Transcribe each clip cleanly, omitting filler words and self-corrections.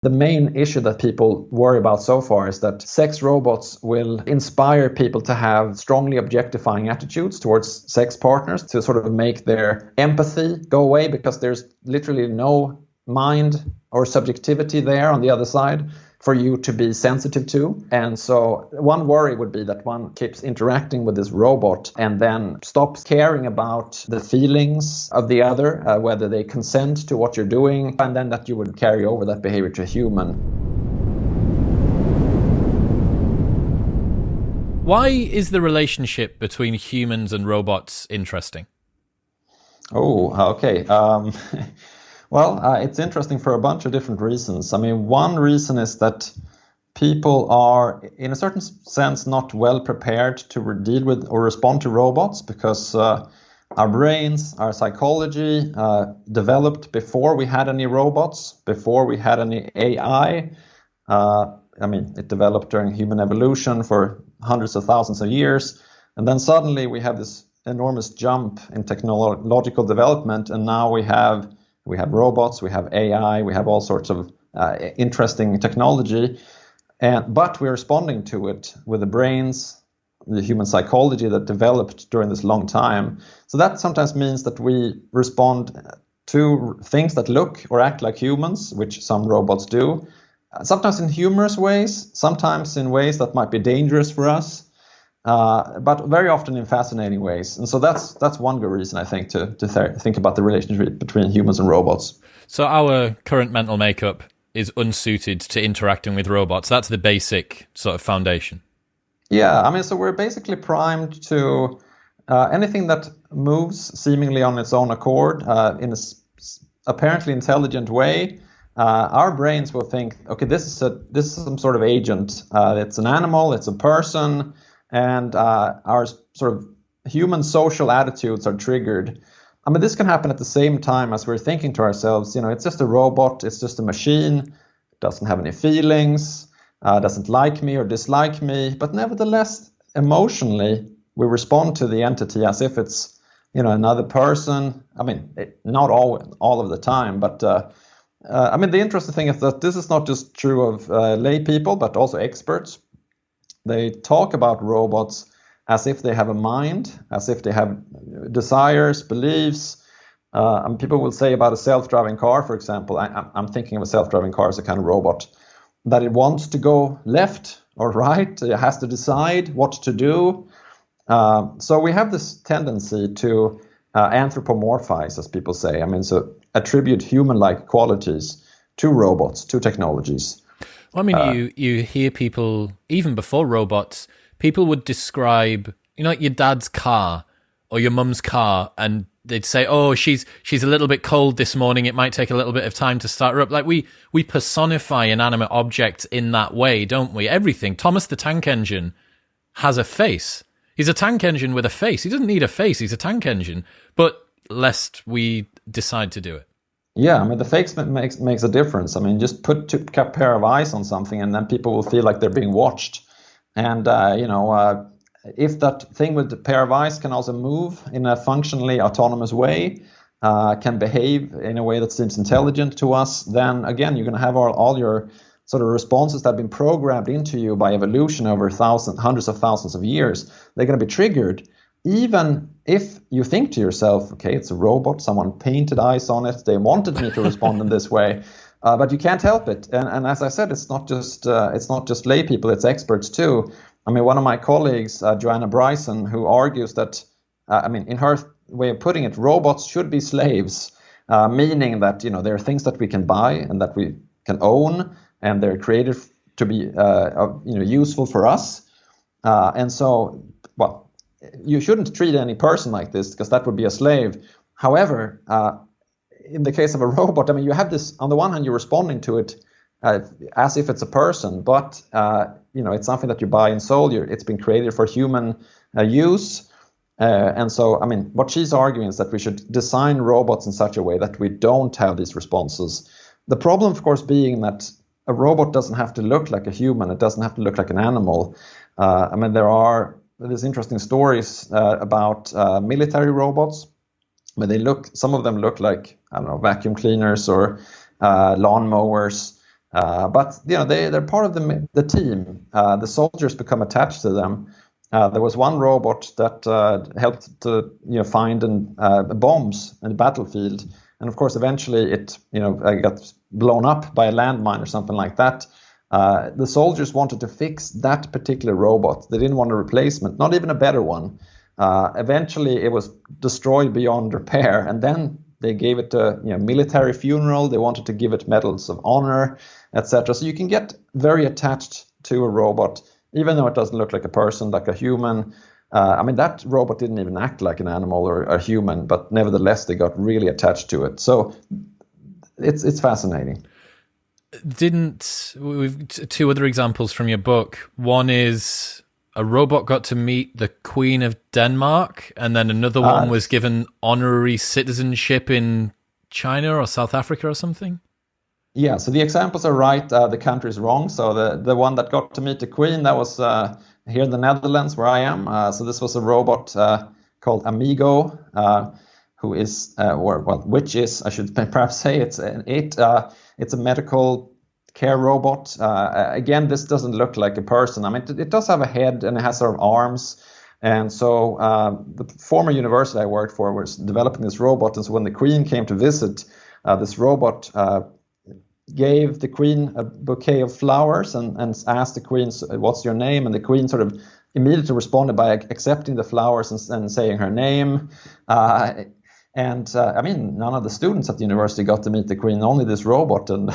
the main issue that people worry about so far is that sex robots will inspire people to have strongly objectifying attitudes towards sex partners, to sort of make their empathy go away, because there's literally no mind or subjectivity there on the other side for you to be sensitive to. And so one worry would be that one keeps interacting with this robot and then stops caring about the feelings of the other, whether they consent to what you're doing, and then that you would carry over that behavior to a human. Why is the relationship between humans and robots interesting? Oh, okay. Well, it's interesting for a bunch of different reasons. I mean, one reason is that people are, in a certain sense, not well prepared to deal with or respond to robots, because our brains, our psychology developed before we had any robots, before we had any AI. It developed during human evolution for hundreds of thousands of years. And then suddenly we have this enormous jump in technological development, and now we have robots, we have AI, we have all sorts of interesting technology, but we're responding to it with the brains, the human psychology that developed during this long time. So that sometimes means that we respond to things that look or act like humans, which some robots do, sometimes in humorous ways, sometimes in ways that might be dangerous for us, but very often in fascinating ways. And so that's one good reason, I think, to think about the relationship between humans and robots. So our current mental makeup is unsuited to interacting with robots. That's the basic sort of foundation. Yeah, so we're basically primed to anything that moves seemingly on its own accord in a apparently intelligent way. Our brains will think, okay, this is some sort of agent. It's an animal, it's a person. And our sort of human social attitudes are triggered. This can happen at the same time as we're thinking to ourselves, it's just a robot, it's just a machine, doesn't have any feelings, doesn't like me or dislike me. But nevertheless, emotionally, we respond to the entity as if it's, another person. Not all of the time, but the interesting thing is that this is not just true of lay people, but also experts. They talk about robots as if they have a mind, as if they have desires, beliefs. People will say about a self-driving car, for example, I'm thinking of a self-driving car as a kind of robot, that it wants to go left or right, it has to decide what to do. So we have this tendency to anthropomorphize, as people say. So attribute human-like qualities to robots, to technologies. You hear people, even before robots, people would describe, like your dad's car or your mum's car, and they'd say, oh, she's a little bit cold this morning, it might take a little bit of time to start her up. Like we personify inanimate objects in that way, don't we? Everything. Thomas the Tank Engine has a face. He's a tank engine with a face. He doesn't need a face, he's a tank engine. But lest we decide to do it. Yeah, the face makes a difference. Just put a pair of eyes on something and then people will feel like they're being watched. And, if that thing with the pair of eyes can also move in a functionally autonomous way, can behave in a way that seems intelligent to us, then again, you're going to have all your sort of responses that have been programmed into you by evolution over hundreds of thousands of years. They're going to be triggered. Even if you think to yourself, okay, it's a robot, someone painted eyes on it, they wanted me to respond in this way, but you can't help it. And as I said, it's not just lay people, it's experts too. One of my colleagues, Joanna Bryson, who argues that, in her way of putting it, robots should be slaves, meaning that, there are things that we can buy and that we can own, and they're created to be, useful for us. And so, you shouldn't treat any person like this, because that would be a slave. However, in the case of a robot, you have this, on the one hand, you're responding to it as if it's a person, but it's something that you buy and sold. It's been created for human use. And so, what she's arguing is that we should design robots in such a way that we don't have these responses. The problem, of course, being that a robot doesn't have to look like a human. It doesn't have to look like an animal. There's interesting stories about military robots, where some of them look like, vacuum cleaners or lawn mowers. But they're part of the team. The soldiers become attached to them. There was one robot that helped to find bombs in the battlefield, and of course eventually it got blown up by a landmine or something like that. The soldiers wanted to fix that particular robot. They didn't want a replacement, not even a better one. Eventually it was destroyed beyond repair, and then they gave it a military funeral. They wanted to give it medals of honor, etc. So you can get very attached to a robot, even though it doesn't look like a person, like a human. That robot didn't even act like an animal or a human, but nevertheless, they got really attached to it. So it's fascinating. We've two other examples from your book. One is a robot got to meet the Queen of Denmark, and then another one was given honorary citizenship in China or South Africa or something. Yeah, so the examples are right. The country is wrong. So the one that got to meet the Queen, that was here in the Netherlands, where I am. So this was a robot called Amigo, who is, which is, I should perhaps say, it's a medical care robot. Again, this doesn't look like a person. It does have a head and it has sort of arms. And so the former university I worked for was developing this robot. And so when the Queen came to visit, this robot gave the Queen a bouquet of flowers and asked the Queen, "What's your name?" And the Queen sort of immediately responded by accepting the flowers and saying her name. None of the students at the university got to meet the Queen, only this robot. And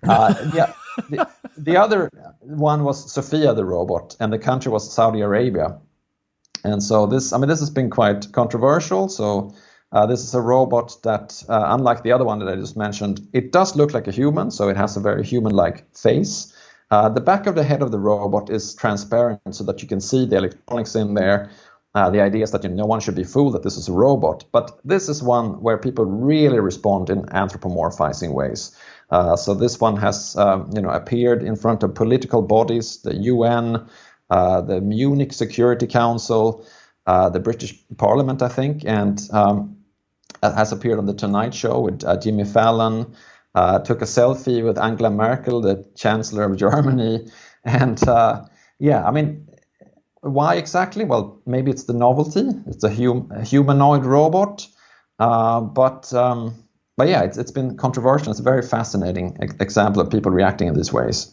the other one was Sophia the robot, and the country was Saudi Arabia. And so this has been quite controversial. So this is a robot that, unlike the other one that I just mentioned, it does look like a human, so it has a very human-like face. The back of the head of the robot is transparent so that you can see the electronics in there. The idea is that no one should be fooled that this is a robot. But this is one where people really respond in anthropomorphizing ways. So this one has appeared in front of political bodies, the UN, the Munich Security Council, the British Parliament, I think, and has appeared on The Tonight Show with Jimmy Fallon, took a selfie with Angela Merkel, the Chancellor of Germany. And why exactly? Well, maybe it's the novelty. It's a humanoid robot. But it's been controversial. It's a very fascinating example of people reacting in these ways.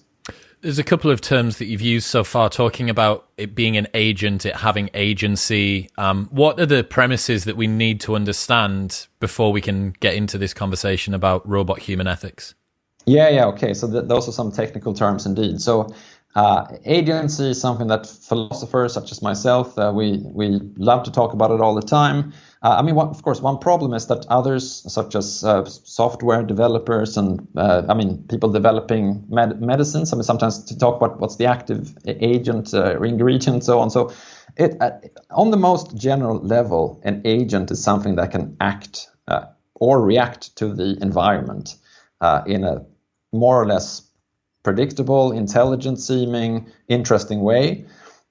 There's a couple of terms that you've used so far talking about it being an agent, it having agency. What are the premises that we need to understand before we can get into this conversation about robot-human ethics? Yeah, okay. So those are some technical terms indeed. So agency is something that philosophers such as myself, we love to talk about it all the time. Of course, one problem is that others, such as software developers and people developing medicines, sometimes to talk about what's the active agent or ingredient and so on. So on the most general level, an agent is something that can act or react to the environment in a more or less predictable, intelligent-seeming, interesting way.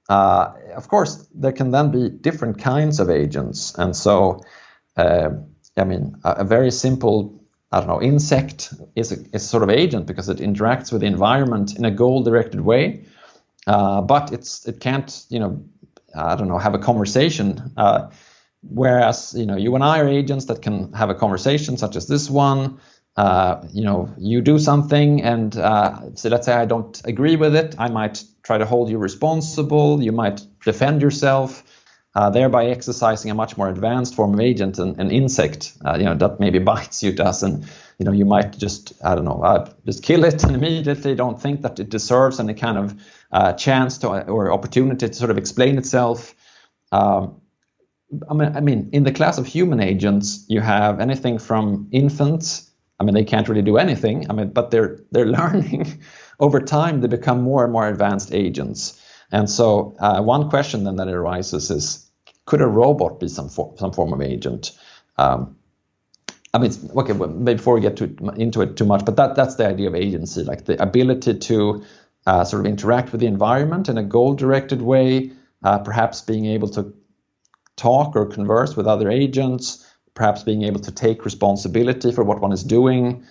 Of course, there can then be different kinds of agents. And so, a very simple, insect is a sort of agent because it interacts with the environment in a goal-directed way. But it can't, have a conversation. Whereas, you and I are agents that can have a conversation such as this one. You do something and so let's say I don't agree with it. I might try to hold you responsible. You might defend yourself, thereby exercising a much more advanced form of agent, an insect, that maybe bites you, does, and you might just, just kill it and immediately don't think that it deserves any kind of chance to or opportunity to sort of explain itself. In the class of human agents, you have anything from infants. They can't really do anything. But they're learning over time. They become more and more advanced agents. And so one question then that arises is, could a robot be some form of agent? Before we get into it too much, but that's the idea of agency, like the ability to sort of interact with the environment in a goal-directed way, perhaps being able to talk or converse with other agents, perhaps being able to take responsibility for what one is doing,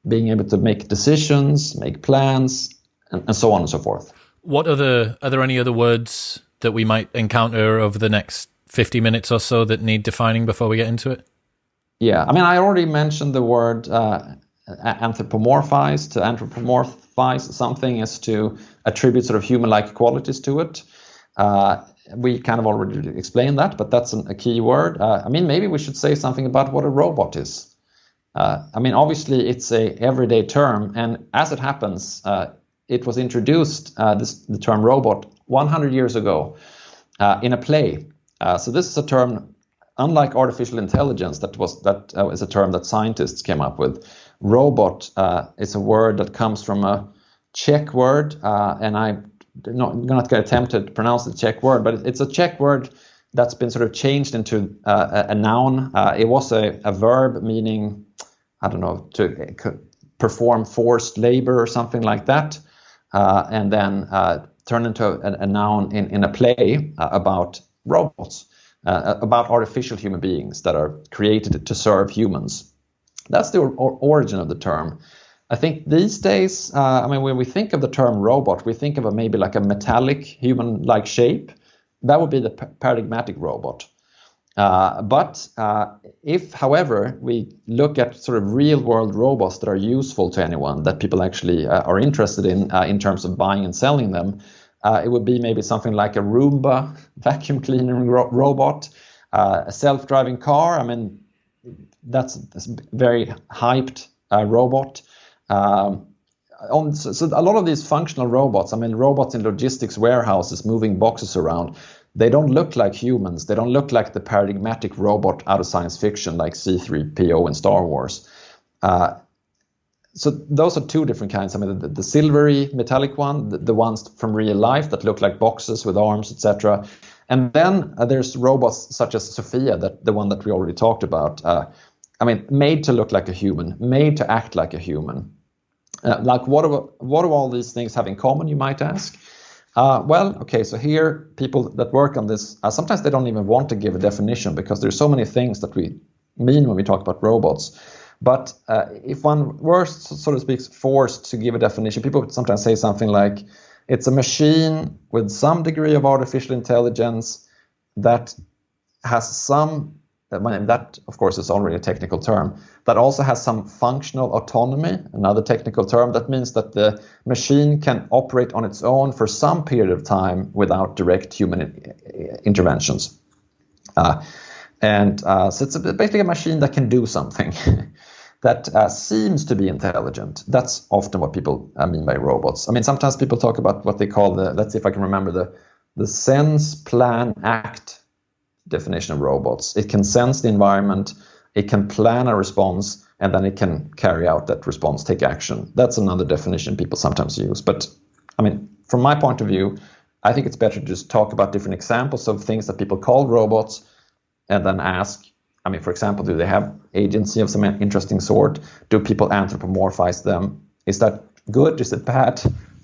being able to make decisions, make plans, and so on and so forth. Are there any other words that we might encounter over the next 50 minutes or so that need defining before we get into it? Yeah, I mean, I already mentioned the word anthropomorphize. To anthropomorphize something is to attribute sort of human-like qualities to it. We kind of already explained that, but that's a key word. I mean, maybe we should say something about what a robot is. I mean, obviously, it's a everyday term, and as it happens, it was introduced, the term robot, 100 years ago in a play. So this is a term, unlike artificial intelligence, that is a term that scientists came up with. Robot is a word that comes from a Czech word, and I'm not going to attempt to pronounce the Czech word, but it's a Czech word that's been sort of changed into a noun. It was a verb meaning, I don't know, to perform forced labor or something like that, and then turned into a noun in a play about robots, about artificial human beings that are created to serve humans. That's the origin of the term. I think these days, I mean, when we think of the term robot, we think of maybe like a metallic human-like shape. That would be the paradigmatic robot. But if, however, we look at sort of real-world robots that are useful to anyone, that people actually are interested in terms of buying and selling them, it would be maybe something like a Roomba vacuum cleaning robot, a self-driving car. I mean, that's a very hyped robot. So a lot of these functional robots, I mean, robots in logistics warehouses moving boxes around, they don't look like humans. They don't look like the paradigmatic robot out of science fiction like C-3PO in Star Wars. So those are two different kinds. I mean, the silvery metallic one, the ones from real life that look like boxes with arms, etc. And then there's robots such as Sophia, the one that we already talked about. I mean, made to look like a human, made to act like a human. Like what do all these things have in common, you might ask? Well, okay, so here people that work on this, sometimes they don't even want to give a definition because there's so many things that we mean when we talk about robots. But if one were, so to speak, forced to give a definition, people would sometimes say something like, it's a machine with some degree of artificial intelligence that has some, that of course is already a technical term, that also has some functional autonomy, another technical term. That means that the machine can operate on its own for some period of time without direct human interventions. So it's basically a machine that can do something that seems to be intelligent. That's often what people mean by robots. I mean, sometimes people talk about what they call let's see if I can remember the sense, plan, act definition of robots. It can sense the environment, it can plan a response, and then it can carry out that response, take action. That's another definition people sometimes use. But I mean, from my point of view, I think it's better to just talk about different examples of things that people call robots and then ask, I mean, for example, do they have agency of some interesting sort? Do people anthropomorphize them? Is that good? Is it bad?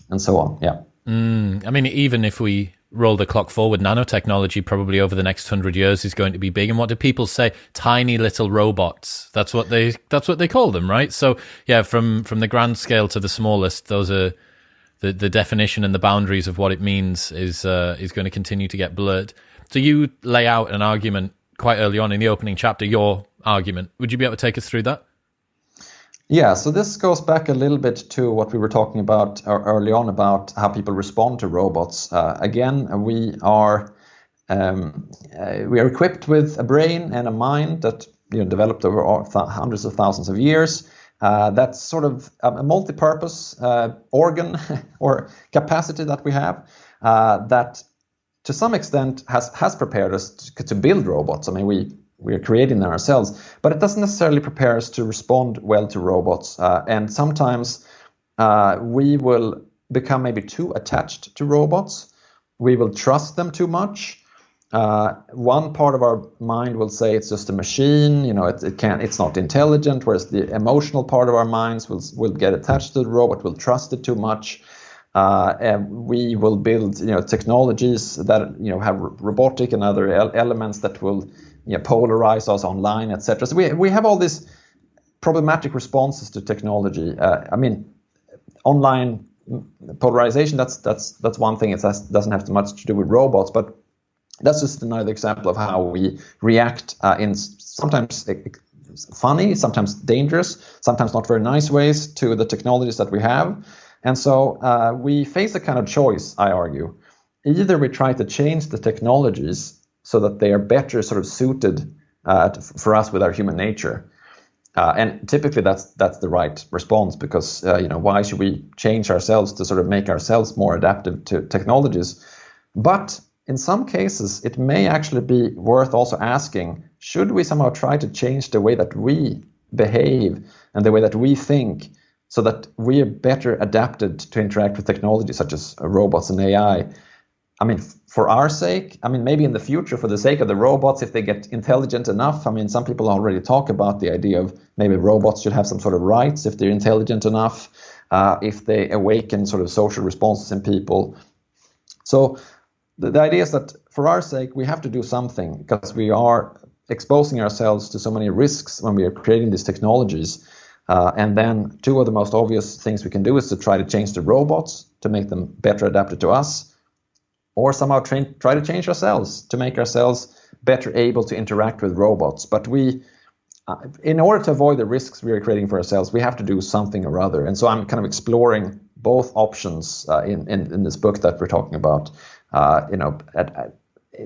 And so on. Yeah. I mean, even if we roll the clock forward, nanotechnology probably over the next 100 years is going to be big. And what do people say? Tiny little robots. That's what they call them, right? So yeah, from the grand scale to the smallest, those are the definition and the boundaries of what it means is going to continue to get blurred. So you lay out an argument quite early on in the opening chapter, your argument. Would you be able to take us through that? Yeah, so this goes back a little bit to what we were talking about early on about how people respond to robots. Again, we are equipped with a brain and a mind that developed over hundreds of thousands of years. That's sort of a multi-purpose organ or capacity that we have that to some extent has prepared us to build robots. I mean, we are creating them ourselves, but it doesn't necessarily prepare us to respond well to robots. And sometimes we will become maybe too attached to robots. We will trust them too much. One part of our mind will say it's just a machine, it's not intelligent, whereas the emotional part of our minds will get attached to the robot, will trust it too much. And we will build, technologies that have robotic and other elements that will polarize us online, etc. So we have all these problematic responses to technology. I mean, online polarization, that's one thing. It doesn't have too much to do with robots, but that's just another example of how we react in sometimes funny, sometimes dangerous, sometimes not very nice ways to the technologies that we have. And so we face a kind of choice, I argue. Either we try to change the technologies so that they are better sort of suited for us with our human nature. And typically that's the right response, because why should we change ourselves to sort of make ourselves more adaptive to technologies? But in some cases, it may actually be worth also asking, should we somehow try to change the way that we behave and the way that we think so that we are better adapted to interact with technology such as robots and AI? I mean, for our sake, I mean, maybe in the future, for the sake of the robots, if they get intelligent enough. I mean, some people already talk about the idea of maybe robots should have some sort of rights if they're intelligent enough, if they awaken sort of social responses in people. So the idea is that for our sake, we have to do something, because we are exposing ourselves to so many risks when we are creating these technologies. And then two of the most obvious things we can do is to try to change the robots to make them better adapted to us, or somehow try to change ourselves to make ourselves better able to interact with robots. But we, in order to avoid the risks we are creating for ourselves, we have to do something or other. And so I'm kind of exploring both options in this book that we're talking about.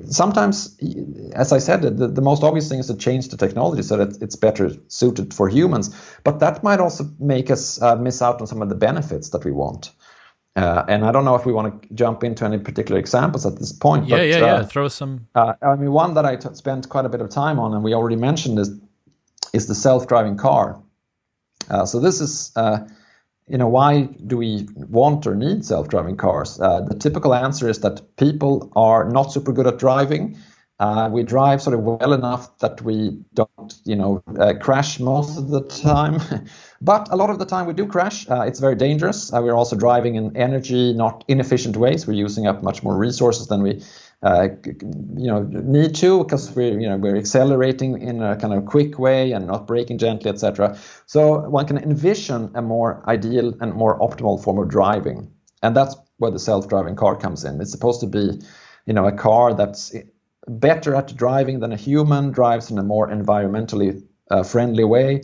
Sometimes, as I said, the most obvious thing is to change the technology so that it's better suited for humans. But that might also make us miss out on some of the benefits that we want. And I don't know if we want to jump into any particular examples at this point. Yeah. Throw some. I mean, one that I spent quite a bit of time on, and we already mentioned, is the self-driving car. So this is, why do we want or need self-driving cars? The typical answer is that people are not super good at driving. We drive sort of well enough that we don't, crash most of the time. But a lot of the time we do crash. It's very dangerous. We're also driving in energy, not inefficient ways. We're using up much more resources than we, need to, because we're accelerating in a kind of quick way and not braking gently, etc. So one can envision a more ideal and more optimal form of driving, and that's where the self-driving car comes in. It's supposed to be, a car that's better at driving than a human, drives in a more environmentally friendly way,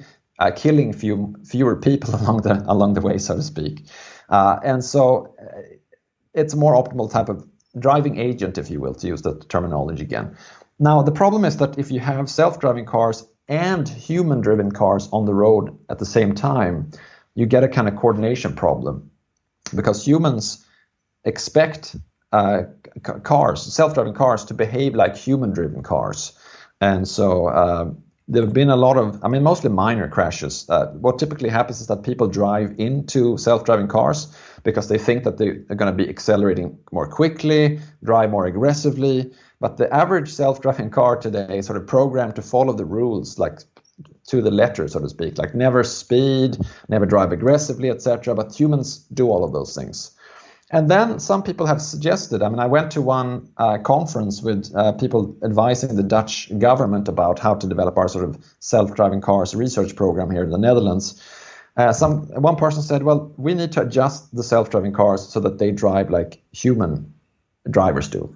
killing fewer people along the way, so to speak. And so it's a more optimal type of driving agent, if you will, to use that terminology again. Now, the problem is that if you have self-driving cars and human-driven cars on the road at the same time, you get a kind of coordination problem, because humans expect self-driving cars to behave like human-driven cars. And so there have been a lot of, mostly minor crashes. What typically happens is that people drive into self-driving cars because they think that they're going to be accelerating more quickly, drive more aggressively. But the average self-driving car today is sort of programmed to follow the rules, like to the letter, so to speak, like never speed, never drive aggressively, etc. But humans do all of those things. And then some people have suggested, I went to one conference with people advising the Dutch government about how to develop our sort of self-driving cars research program here in the Netherlands. One person said, well, we need to adjust the self-driving cars so that they drive like human drivers do.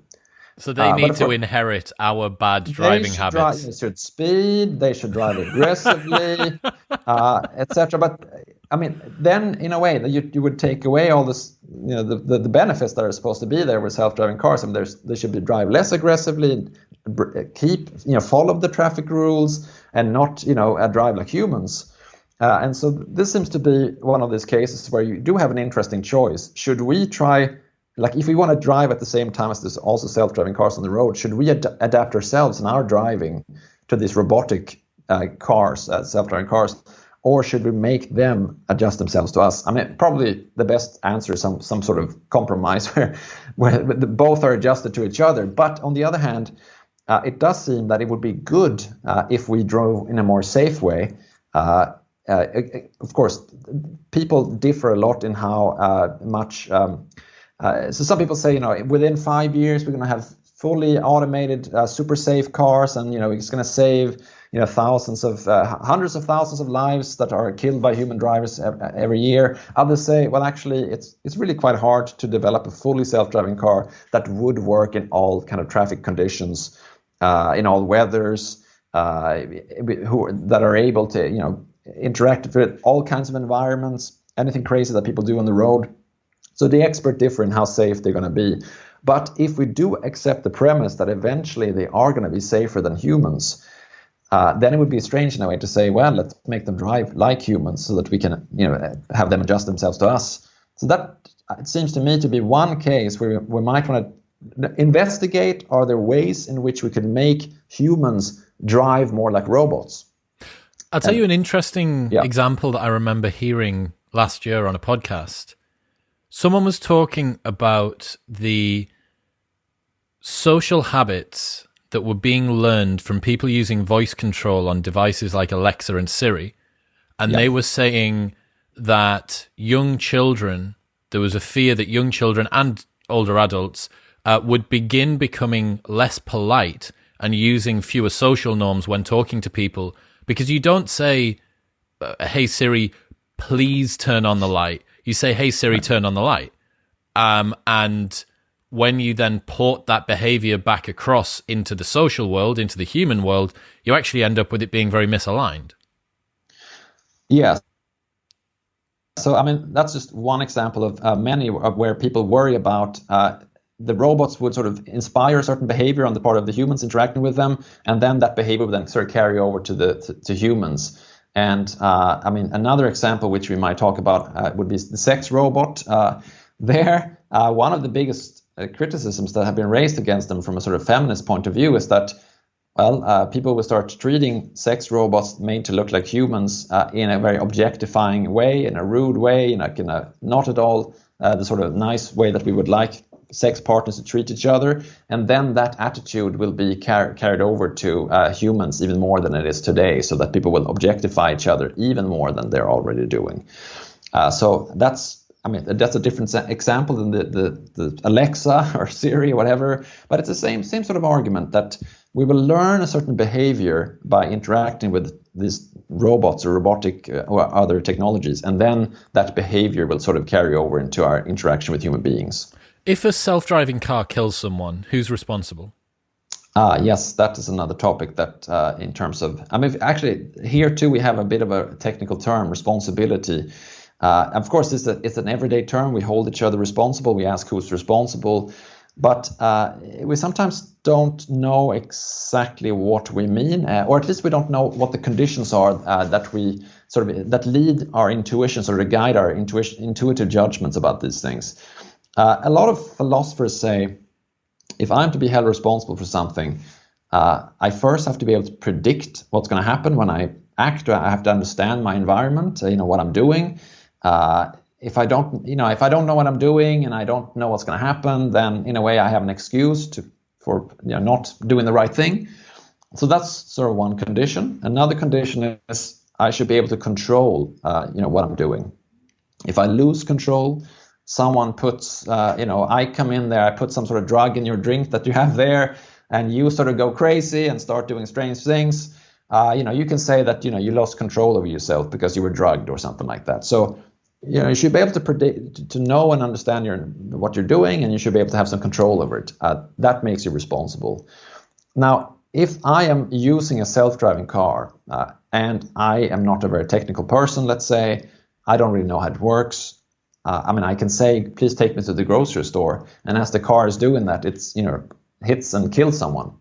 So they need to inherit our bad driving habits. They should speed, they should drive aggressively, etc. But then in a way that you would take away all this, the benefits that are supposed to be there with self-driving cars. They should drive less aggressively, follow the traffic rules, and not drive like humans. And so this seems to be one of these cases where you do have an interesting choice. Should we try? Like, if we want to drive at the same time as there's also self-driving cars on the road, should we adapt ourselves in our driving to these robotic cars, self-driving cars, or should we make them adjust themselves to us? Probably the best answer is some sort of compromise where both are adjusted to each other. But on the other hand, it does seem that it would be good if we drove in a more safe way. Of course, people differ a lot in how much. So some people say, within 5 years we're going to have fully automated, super safe cars, and it's going to save thousands of hundreds of thousands of lives that are killed by human drivers every year. Others say, well, actually, it's really quite hard to develop a fully self-driving car that would work in all kind of traffic conditions, in all weathers, that are able to interact with all kinds of environments, anything crazy that people do on the road. So the experts differ in how safe they're going to be. But if we do accept the premise that eventually they are going to be safer than humans, then it would be strange in a way to say, well, let's make them drive like humans so that we can have them adjust themselves to us. So that, it seems to me, to be one case where we might want to investigate, are there ways in which we could make humans drive more like robots? I'll tell you an interesting example that I remember hearing last year on a podcast. Someone was talking about the social habits that were being learned from people using voice control on devices like Alexa and Siri. And they were saying that young children, there was a fear that young children and older adults would begin becoming less polite and using fewer social norms when talking to people, because you don't say, hey Siri, please turn on the light. You say, hey Siri, turn on the light. And when you then port that behavior back across into the social world, into the human world, you actually end up with it being very misaligned. Yes. So, I mean, that's just one example of many of where people worry about the robots would sort of inspire certain behavior on the part of the humans interacting with them, and then that behavior would then sort of carry over to humans. And I mean, another example which we might talk about would be the sex robot. One of the biggest criticisms that have been raised against them from a sort of feminist point of view is that, well, people will start treating sex robots made to look like humans in a very objectifying way, in a rude way, in a not at all the sort of nice way that we would like sex partners to treat each other. And then that attitude will be carried over to humans even more than it is today, so that people will objectify each other even more than they're already doing. So that's a different example than the Alexa or Siri or whatever, but it's the same sort of argument that we will learn a certain behavior by interacting with these robots or robotic or other technologies, and then that behavior will sort of carry over into our interaction with human beings. If a self-driving car kills someone, who's responsible? Yes, that is another topic that in terms of, actually here too we have a bit of a technical term, responsibility. Of course, it's an everyday term. We hold each other responsible. We ask who's responsible. But we sometimes don't know exactly what we mean, or at least we don't know what the conditions are that we that lead our intuitions or to guide our intuitive judgments about these things. A lot of philosophers say, if I'm to be held responsible for something, I first have to be able to predict what's going to happen when I act. I have to understand my environment, what I'm doing. If I don't know what I'm doing and I don't know what's going to happen, then in a way I have an excuse for not doing the right thing. So that's sort of one condition. Another condition is I should be able to control, what I'm doing. If I lose control, someone puts, I come in there, I put some sort of drug in your drink that you have there, and you sort of go crazy and start doing strange things. You can say that you lost control over yourself because you were drugged or something like that. So you should be able to predict, to know and understand what you're doing, and you should be able to have some control over it. That makes you responsible. Now, if I am using a self-driving car and I am not a very technical person, let's say, I don't really know how it works. I can say, please take me to the grocery store, and as the car is doing that, it's hits and kills someone.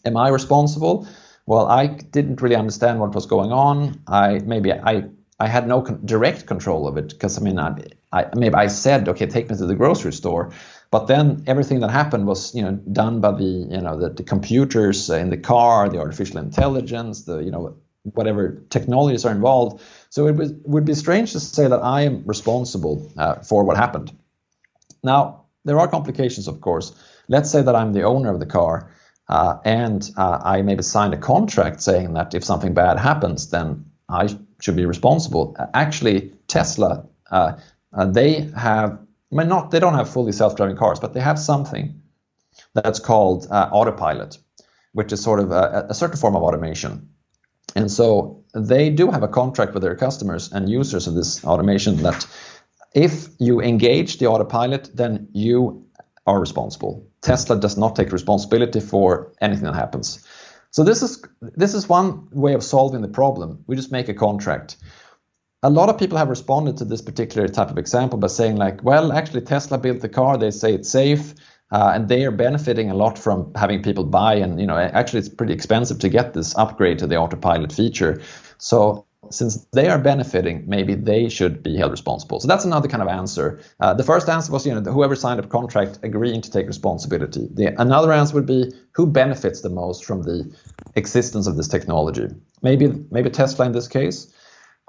Am I responsible? Well, I didn't really understand what was going on. I had no direct control of it, because I said, okay, take me to the grocery store, but then everything that happened was done by the computers in the car, the artificial intelligence, whatever technologies are involved. So it would be strange to say that I am responsible for what happened. Now, there are complications, of course. Let's say that I'm the owner of the car, and I maybe signed a contract saying that if something bad happens, then I should be responsible. Actually, Tesla, they don't have fully self-driving cars, but they have something that's called autopilot, which is sort of a certain form of automation. And so they do have a contract with their customers and users of this automation that if you engage the autopilot, then you are responsible. Tesla does not take responsibility for anything that happens. So this is one way of solving the problem. We just make a contract. A lot of people have responded to this particular type of example by saying like, well, actually Tesla built the car, they say it's safe, and they are benefiting a lot from having people buy, and actually it's pretty expensive to get this upgrade to the autopilot feature. So since they are benefiting, maybe they should be held responsible. So that's another kind of answer. The first answer was, whoever signed a contract agreeing to take responsibility. Another answer would be who benefits the most from the existence of this technology. Maybe Tesla in this case.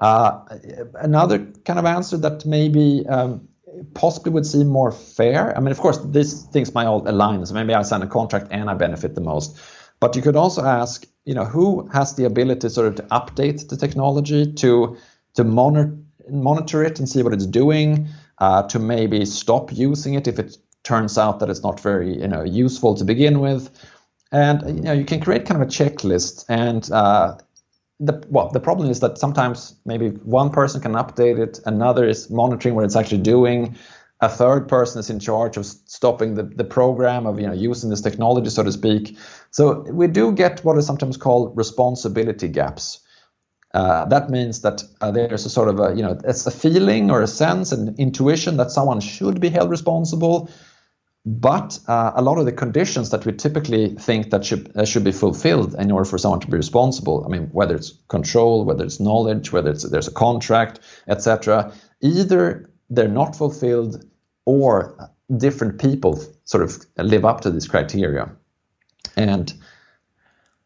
Another kind of answer that maybe possibly would seem more fair. I mean, of course, these things might all align. So maybe I sign a contract and I benefit the most. But you could also ask, who has the ability sort of to update the technology, to monitor it and see what it's doing, to maybe stop using it if it turns out that it's not very useful to begin with. And you can create kind of a checklist. And the problem is that sometimes maybe one person can update it, another is monitoring what it's actually doing. A third person is in charge of stopping the program of using this technology, so to speak. So we do get what is sometimes called responsibility gaps. That means that there's a sort of it's a feeling or a sense, an intuition that someone should be held responsible, but a lot of the conditions that we typically think that should be fulfilled in order for someone to be responsible. I mean, whether it's control, whether it's knowledge, whether there's a contract, etc. Either they're not fulfilled, or different people sort of live up to this criteria, and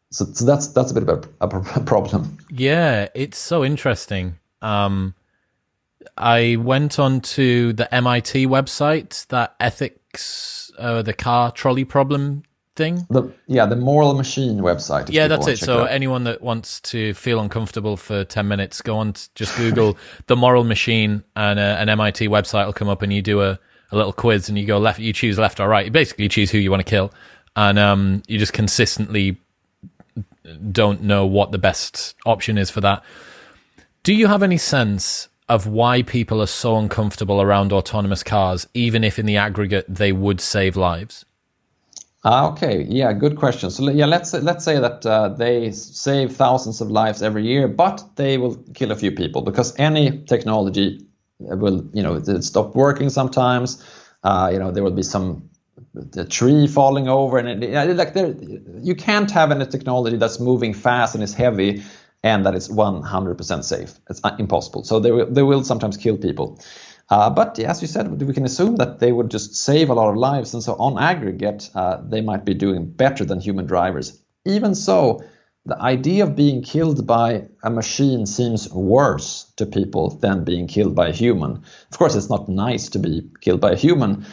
so that's a bit of a problem. Yeah, it's so interesting. I went on to the MIT website, that ethics, the car trolley problem thing. The moral machine website. Yeah, that's it. So anyone that wants to feel uncomfortable for 10 minutes, go on, just Google the moral machine, and an MIT website will come up, and you do a little quiz, and you go left, you choose left or right. You basically choose who you want to kill, and you just consistently don't know what the best option is for that. Do you have any sense of why people are so uncomfortable around autonomous cars, even if in the aggregate they would save lives? Okay, yeah, good question. So yeah, let's say that they save thousands of lives every year, but they will kill a few people because any technology will, stop working sometimes. There will be the tree falling over, and you can't have any technology that's moving fast and is heavy and that is 100% safe. It's impossible. So they will sometimes kill people. But as you said, we can assume that they would just save a lot of lives. And so on aggregate, they might be doing better than human drivers. Even so, the idea of being killed by a machine seems worse to people than being killed by a human. Of course, it's not nice to be killed by a human.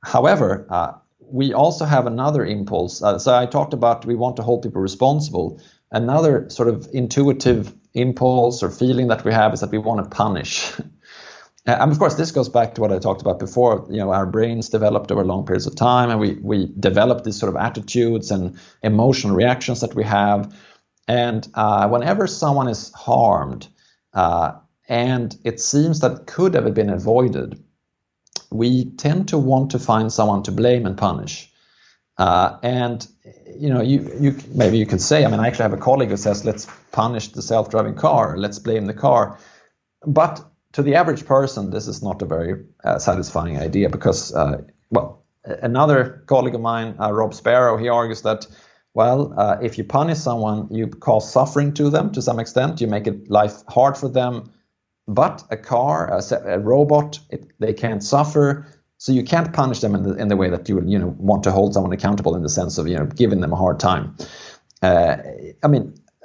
However, we also have another impulse. So I talked about we want to hold people responsible. Another sort of intuitive impulse or feeling that we have is that we want to punish. And of course, this goes back to what I talked about before. Our brains developed over long periods of time, and we develop these sort of attitudes and emotional reactions that we have. And whenever someone is harmed, and it seems that could have been avoided, we tend to want to find someone to blame and punish. And maybe you could say, I actually have a colleague who says, let's punish the self-driving car, let's blame the car. But to the average person, this is not a very satisfying idea because, another colleague of mine, Rob Sparrow, he argues that, if you punish someone, you cause suffering to them to some extent, you make life hard for them. But a car, a robot, they can't suffer. So you can't punish them in the way that you would, want to hold someone accountable in the sense of, giving them a hard time.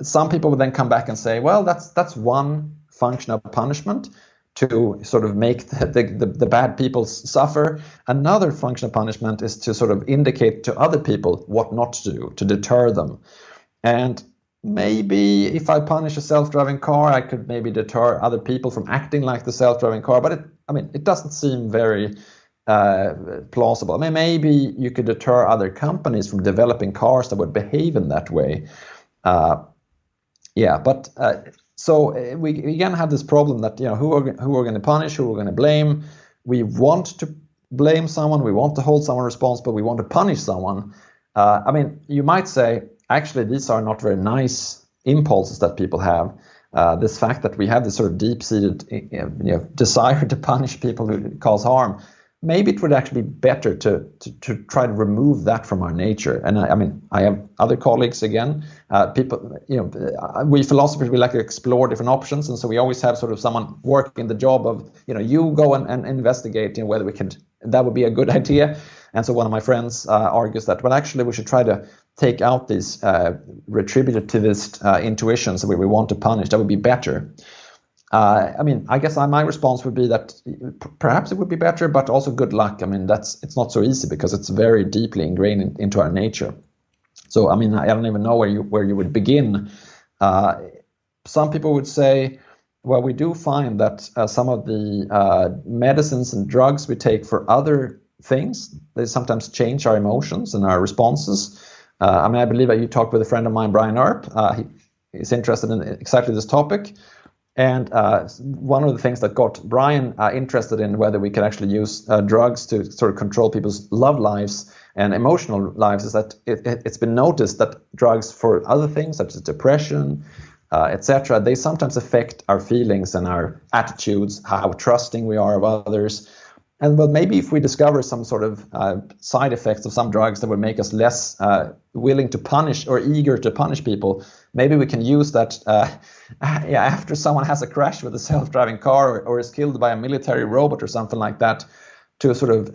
Some people would then come back and say, well, that's one function of punishment, to sort of make the bad people suffer. Another function of punishment is to sort of indicate to other people what not to do, to deter them. And maybe if I punish a self-driving car, I could maybe deter other people from acting like the self-driving car. But it doesn't seem very plausible. Maybe you could deter other companies from developing cars that would behave in that way. Yeah, but we again have this problem that who are going to punish, who are going to blame. We want to blame someone, we want to hold someone responsible, we want to punish someone. I mean, you might say actually these are not very nice impulses that people have. This fact that we have this sort of deep-seated desire to punish people who cause harm. Maybe it would actually be better to try to remove that from our nature. And I mean, I have other colleagues again, people, we philosophers, we like to explore different options. And so we always have sort of someone working the job of, you go and investigate whether that would be a good idea. And so one of my friends argues that, well, actually we should try to take out these retributivist intuitions where we want to punish. That would be better. I mean, I guess my response would be that perhaps it would be better, but also good luck. I mean, it's not so easy because it's very deeply ingrained into our nature. So, I mean, I don't even know where you would begin. Some people would say, well, we do find that some of the medicines and drugs we take for other things, they sometimes change our emotions and our responses. I mean, I believe that you talked with a friend of mine, Brian Earp. He's interested in exactly this topic. And one of the things that got Brian interested in whether we can actually use drugs to sort of control people's love lives and emotional lives is that it's been noticed that drugs for other things such as depression, etc., they sometimes affect our feelings and our attitudes, how trusting we are of others. And well, maybe if we discover some sort of side effects of some drugs that would make us less willing to punish or eager to punish people, maybe we can use that after someone has a crash with a self-driving car or is killed by a military robot or something like that, to sort of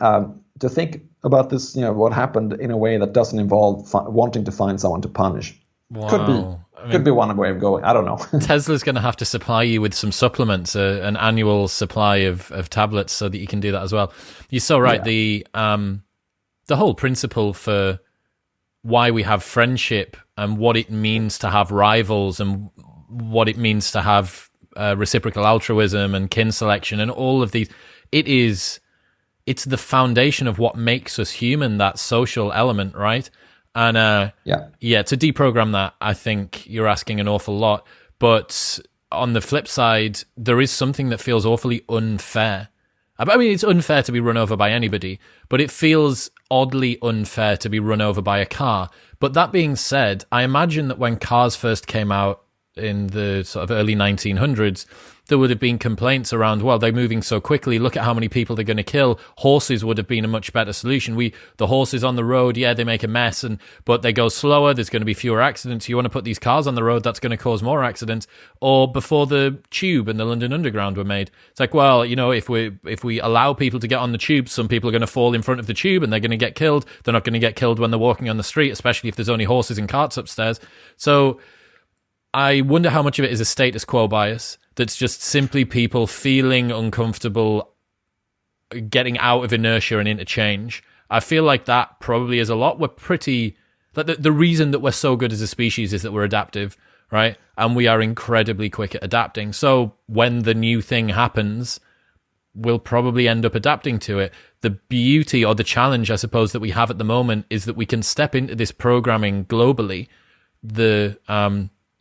to think about this, what happened in a way that doesn't involve wanting to find someone to punish. Wow. Could be one way of going. I don't know. Tesla's going to have to supply you with some supplements, an annual supply of tablets, so that you can do that as well. You're so right. Yeah. The whole principle for why we have friendship and what it means to have rivals and what it means to have reciprocal altruism and kin selection and all of these, it's the foundation of what makes us human, that social element, right? And to deprogram that, I think you're asking an awful lot. But on the flip side, there is something that feels awfully unfair. I mean, it's unfair to be run over by anybody, but it feels oddly unfair to be run over by a car. But that being said, I imagine that when cars first came out in the sort of early 1900s, there would have been complaints around, well, they're moving so quickly, look at how many people they're going to kill. Horses would have been a much better solution. The horses on the road, yeah, they make a mess, but they go slower, there's going to be fewer accidents. You want to put these cars on the road, that's going to cause more accidents. Or before the tube and the London Underground were made, it's like, well, if we allow people to get on the tube, some people are going to fall in front of the tube and they're going to get killed. They're not going to get killed when they're walking on the street, especially if there's only horses and carts upstairs. So I wonder how much of it is a status quo bias that's just simply people feeling uncomfortable getting out of inertia and interchange. I feel like that probably is a lot. We're pretty... The reason that we're so good as a species is that we're adaptive, right? And we are incredibly quick at adapting. So when the new thing happens, we'll probably end up adapting to it. The beauty or the challenge, I suppose, that we have at the moment is that we can step into this programming globally. The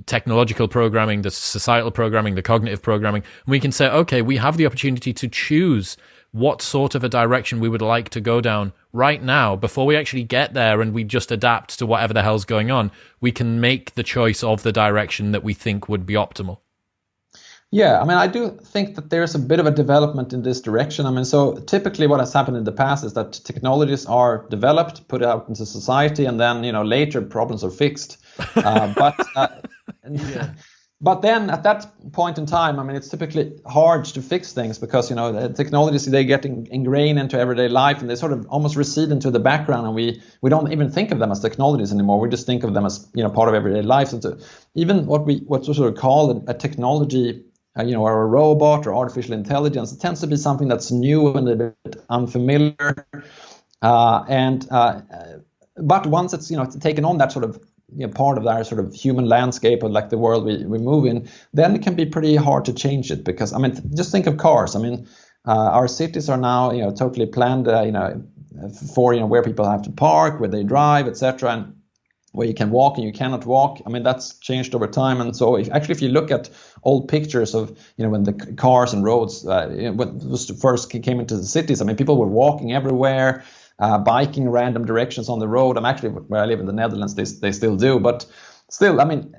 technological programming, the societal programming, the cognitive programming, and we can say, okay, we have the opportunity to choose what sort of a direction we would like to go down right now before we actually get there and we just adapt to whatever the hell's going on. We can make the choice of the direction that we think would be optimal. Yeah, I mean, I do think that there's a bit of a development in this direction. I mean, so typically what has happened in the past is that technologies are developed, put out into society, and then, later problems are fixed. But then at that point in time, I mean, it's typically hard to fix things because, the technologies, they get ingrained into everyday life and they sort of almost recede into the background, and we don't even think of them as technologies anymore. We just think of them as, part of everyday life. So even what we sort of call a technology, or a robot or artificial intelligence, it tends to be something that's new and a bit unfamiliar. But once it's, it's taken on that sort of, part of our sort of human landscape or like the world we move in, then it can be pretty hard to change it because, I mean, just think of cars. I mean, our cities are now, totally planned, for, where people have to park, where they drive, etc. where you can walk and you cannot walk. I mean, that's changed over time. And so if you look at old pictures of, when the cars and roads, when first came into the cities, I mean, people were walking everywhere, biking random directions on the road. I'm actually, where I live in the Netherlands, they still do. But still, I mean,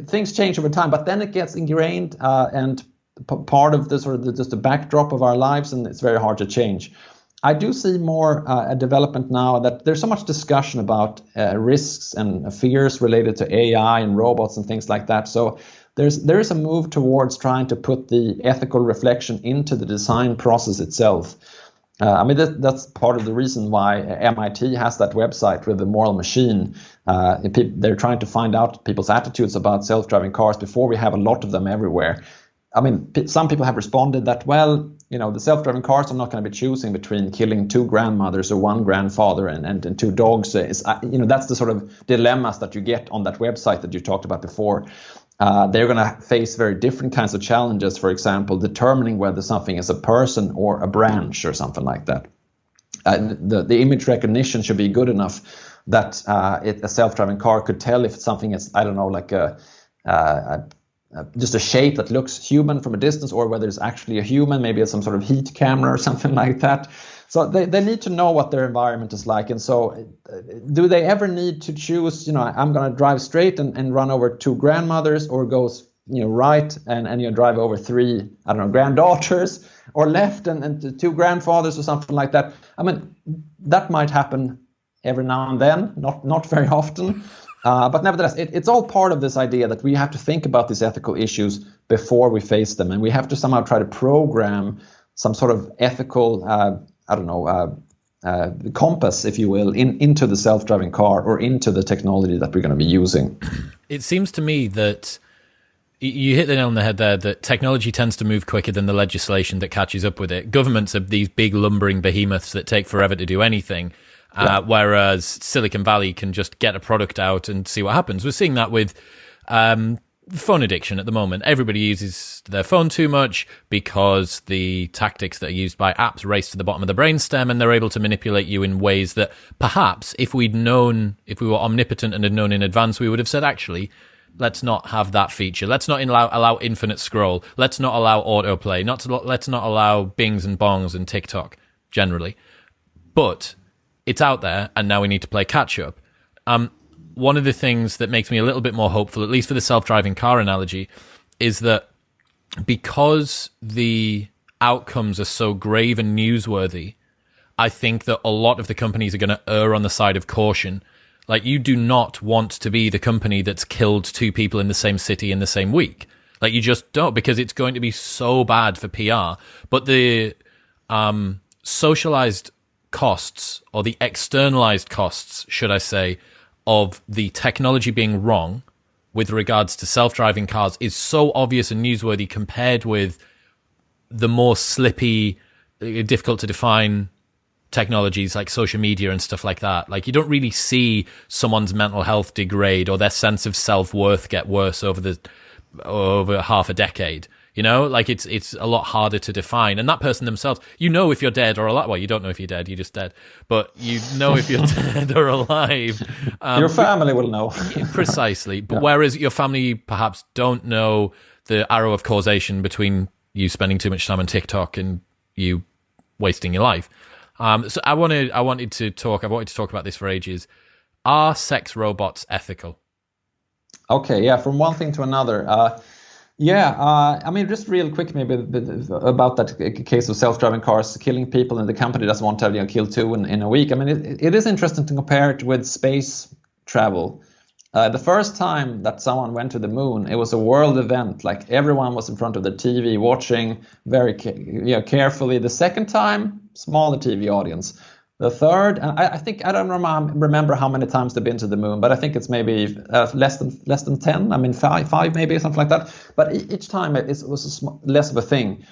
things change over time, but then it gets ingrained and part of the sort of just the backdrop of our lives, and it's very hard to change. I do see more a development now that there's so much discussion about risks and fears related to AI and robots and things like that. So there is a move towards trying to put the ethical reflection into the design process itself. I mean, that's part of the reason why MIT has that website with the moral machine. They're trying to find out people's attitudes about self-driving cars before we have a lot of them everywhere. I mean, some people have responded that, well, the self-driving cars are not going to be choosing between killing 2 grandmothers or 1 grandfather and 2 dogs. That's the sort of dilemmas that you get on that website that you talked about before. They're going to face very different kinds of challenges, for example, determining whether something is a person or a branch or something like that. The image recognition should be good enough that a self-driving car could tell if something is, I don't know, like just a shape that looks human from a distance, or whether it's actually a human, maybe it's some sort of heat camera or something like that. So they need to know what their environment is like. And so do they ever need to choose, I'm going to drive straight and run over 2 grandmothers, or go, right and drive over 3, I don't know, granddaughters, or left and 2 grandfathers or something like that. I mean, that might happen every now and then, not very often. But nevertheless, it's all part of this idea that we have to think about these ethical issues before we face them. And we have to somehow try to program some sort of ethical, compass, if you will, into the self-driving car or into the technology that we're going to be using. It seems to me that you hit the nail on the head there, that technology tends to move quicker than the legislation that catches up with it. Governments are these big lumbering behemoths that take forever to do anything. Whereas Silicon Valley can just get a product out and see what happens. We're seeing that with phone addiction at the moment. Everybody uses their phone too much because the tactics that are used by apps race to the bottom of the brainstem, and they're able to manipulate you in ways that perhaps if we were omnipotent and had known in advance, we would have said, actually, let's not have that feature. Let's not allow infinite scroll. Let's not allow autoplay. Let's not allow bings and bongs and TikTok generally. But it's out there, and now we need to play catch up. One of the things that makes me a little bit more hopeful, at least for the self-driving car analogy, is that because the outcomes are so grave and newsworthy, I think that a lot of the companies are going to err on the side of caution. Like, you do not want to be the company that's killed 2 people in the same city in the same week. Like, you just don't, because it's going to be so bad for PR. But the socialized costs, or the externalized costs, should I say, of the technology being wrong with regards to self-driving cars is so obvious and newsworthy compared with the more slippy, difficult to define technologies like social media and stuff like that. Like, you don't really see someone's mental health degrade or their sense of self-worth get worse over half a decade. Like, it's a lot harder to define. And that person themselves, if you're dead or alive. Well, you don't know if you're dead, you're just dead. But if you're dead or alive. Your family will know. Precisely. But whereas your family perhaps don't know the arrow of causation between you spending too much time on TikTok and you wasting your life. So I've wanted to talk about this for ages. Are sex robots ethical? Okay, yeah, from one thing to another. I mean, just real quick, maybe about that case of self-driving cars killing people, and the company doesn't want to kill 2 in a week. I mean, it is interesting to compare it with space travel. The first time that someone went to the moon, it was a world event. Like, everyone was in front of the TV watching very carefully. The second time, smaller TV audience. The third, and I think, I don't remember how many times they've been to the moon, but I think it's maybe less than 10. I mean, five maybe, something like that. But each time it was less of a thing.